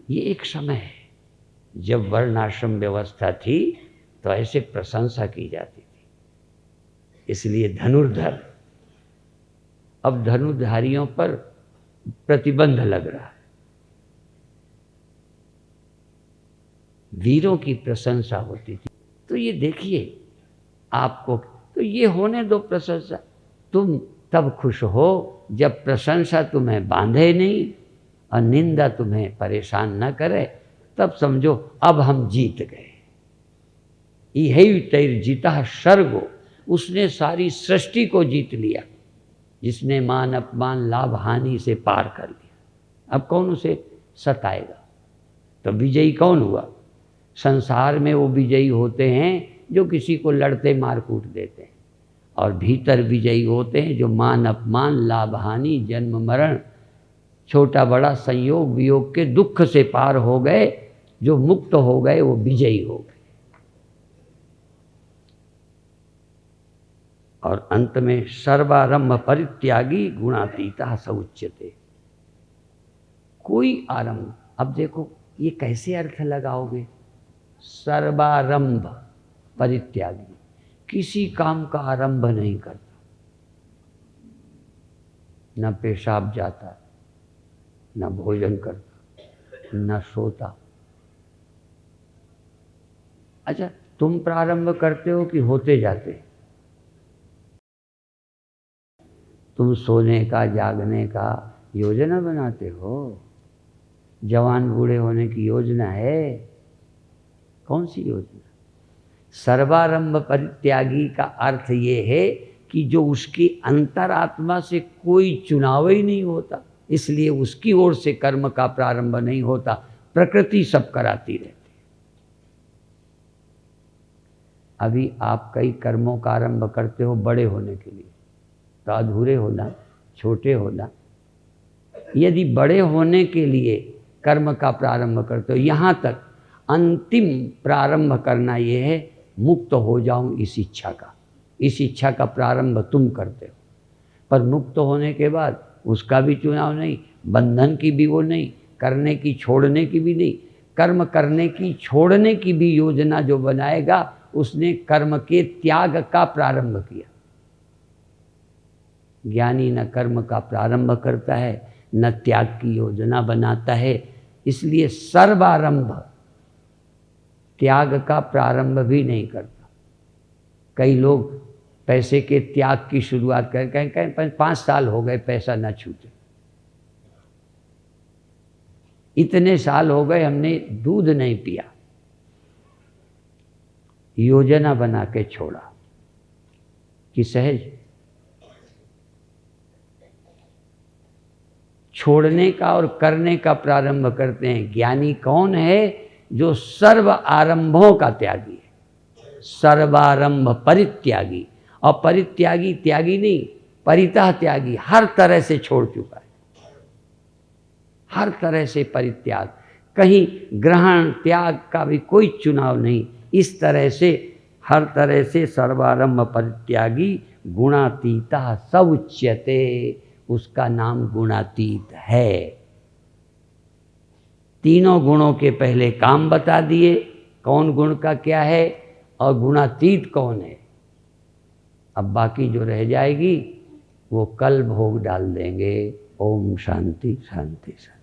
ये एक समय है जब वर्णाश्रम व्यवस्था थी तो ऐसे प्रशंसा की जाती थी। इसलिए धनुर्धर, अब धनुर्धारियों पर प्रतिबंध लग रहा है। वीरों की प्रशंसा होती थी। तो ये देखिए आपको, तो ये होने दो प्रशंसा। तुम तब खुश हो जब प्रशंसा तुम्हें बांधे नहीं और निंदा तुम्हें परेशान न करे, तब समझो अब हम जीत गए। यही तैर जीता सर्गो, उसने सारी सृष्टि को जीत लिया, जिसने मान अपमान लाभ हानि से पार कर लिया। अब कौन उसे सताएगा? तो विजयी कौन हुआ? संसार में वो विजयी होते हैं जो किसी को लड़ते मार कूट देते हैं, और भीतर विजयी होते हैं जो मान अपमान, लाभ हानि, जन्म मरण, छोटा बड़ा संयोग वियोग के दुख से पार हो गए, जो मुक्त हो गए वो विजयी हो गए। और अंत में सर्वारंभ परित्यागी गुणातीता स उच्यते। कोई आरंभ, अब देखो ये कैसे अर्थ लगाओगे? सर्वारंभ परित्यागी, किसी काम का आरंभ नहीं करता, न पेशाब जाता, न भोजन करता, न सोता। अच्छा, तुम प्रारंभ करते हो कि होते जाते? तुम सोने का, जागने का योजना बनाते हो? जवान बूढ़े होने की योजना है? कौन सी योजना? सर्वारंभ परित्यागी का अर्थ ये है कि जो उसकी अंतरात्मा से कोई चुनाव ही नहीं होता, इसलिए उसकी ओर से कर्म का प्रारंभ नहीं होता, प्रकृति सब कराती रहती है। अभी आप कई कर्मों का आरंभ करते हो बड़े होने के लिए, तो अधूरे होना, छोटे होना। यदि बड़े होने के लिए कर्म का प्रारंभ करते हो, यहाँ तक अंतिम प्रारंभ करना ये है, मुक्त हो जाऊं इस इच्छा का। इस इच्छा का प्रारंभ तुम करते हो, पर मुक्त होने के बाद उसका भी चुनाव नहीं, बंधन की भी वो नहीं, करने की छोड़ने की भी नहीं। कर्म करने की छोड़ने की भी योजना जो बनाएगा, उसने कर्म के त्याग का प्रारंभ किया। ज्ञानी न कर्म का प्रारंभ करता है, न त्याग की योजना बनाता है। इसलिए सर्वारंभ त्याग का प्रारंभ भी नहीं करता। कई लोग पैसे के त्याग की शुरुआत करें, 5 साल हो गए पैसा न छूटे, इतने साल हो गए हमने दूध नहीं पिया, योजना बना के छोड़ा कि सहज। छोड़ने का और करने का प्रारंभ करते हैं। ज्ञानी कौन है? जो सर्व आरंभों का त्यागी है, सर्वारंभ परित्यागी। और परित्यागी त्यागी नहीं, परितः त्यागी, हर तरह से छोड़ चुका है, हर तरह से परित्याग, कहीं ग्रहण त्याग का भी कोई चुनाव नहीं। इस तरह से हर तरह से सर्वारंभ परित्यागी गुणातीता स उच्यते, उसका नाम गुणातीत है। तीनों गुणों के पहले काम बता दिए, कौन गुण का क्या है और गुणातीत कौन है। अब बाकी जो रह जाएगी वो कल भोग डाल देंगे। ओम शांति शांति शांति।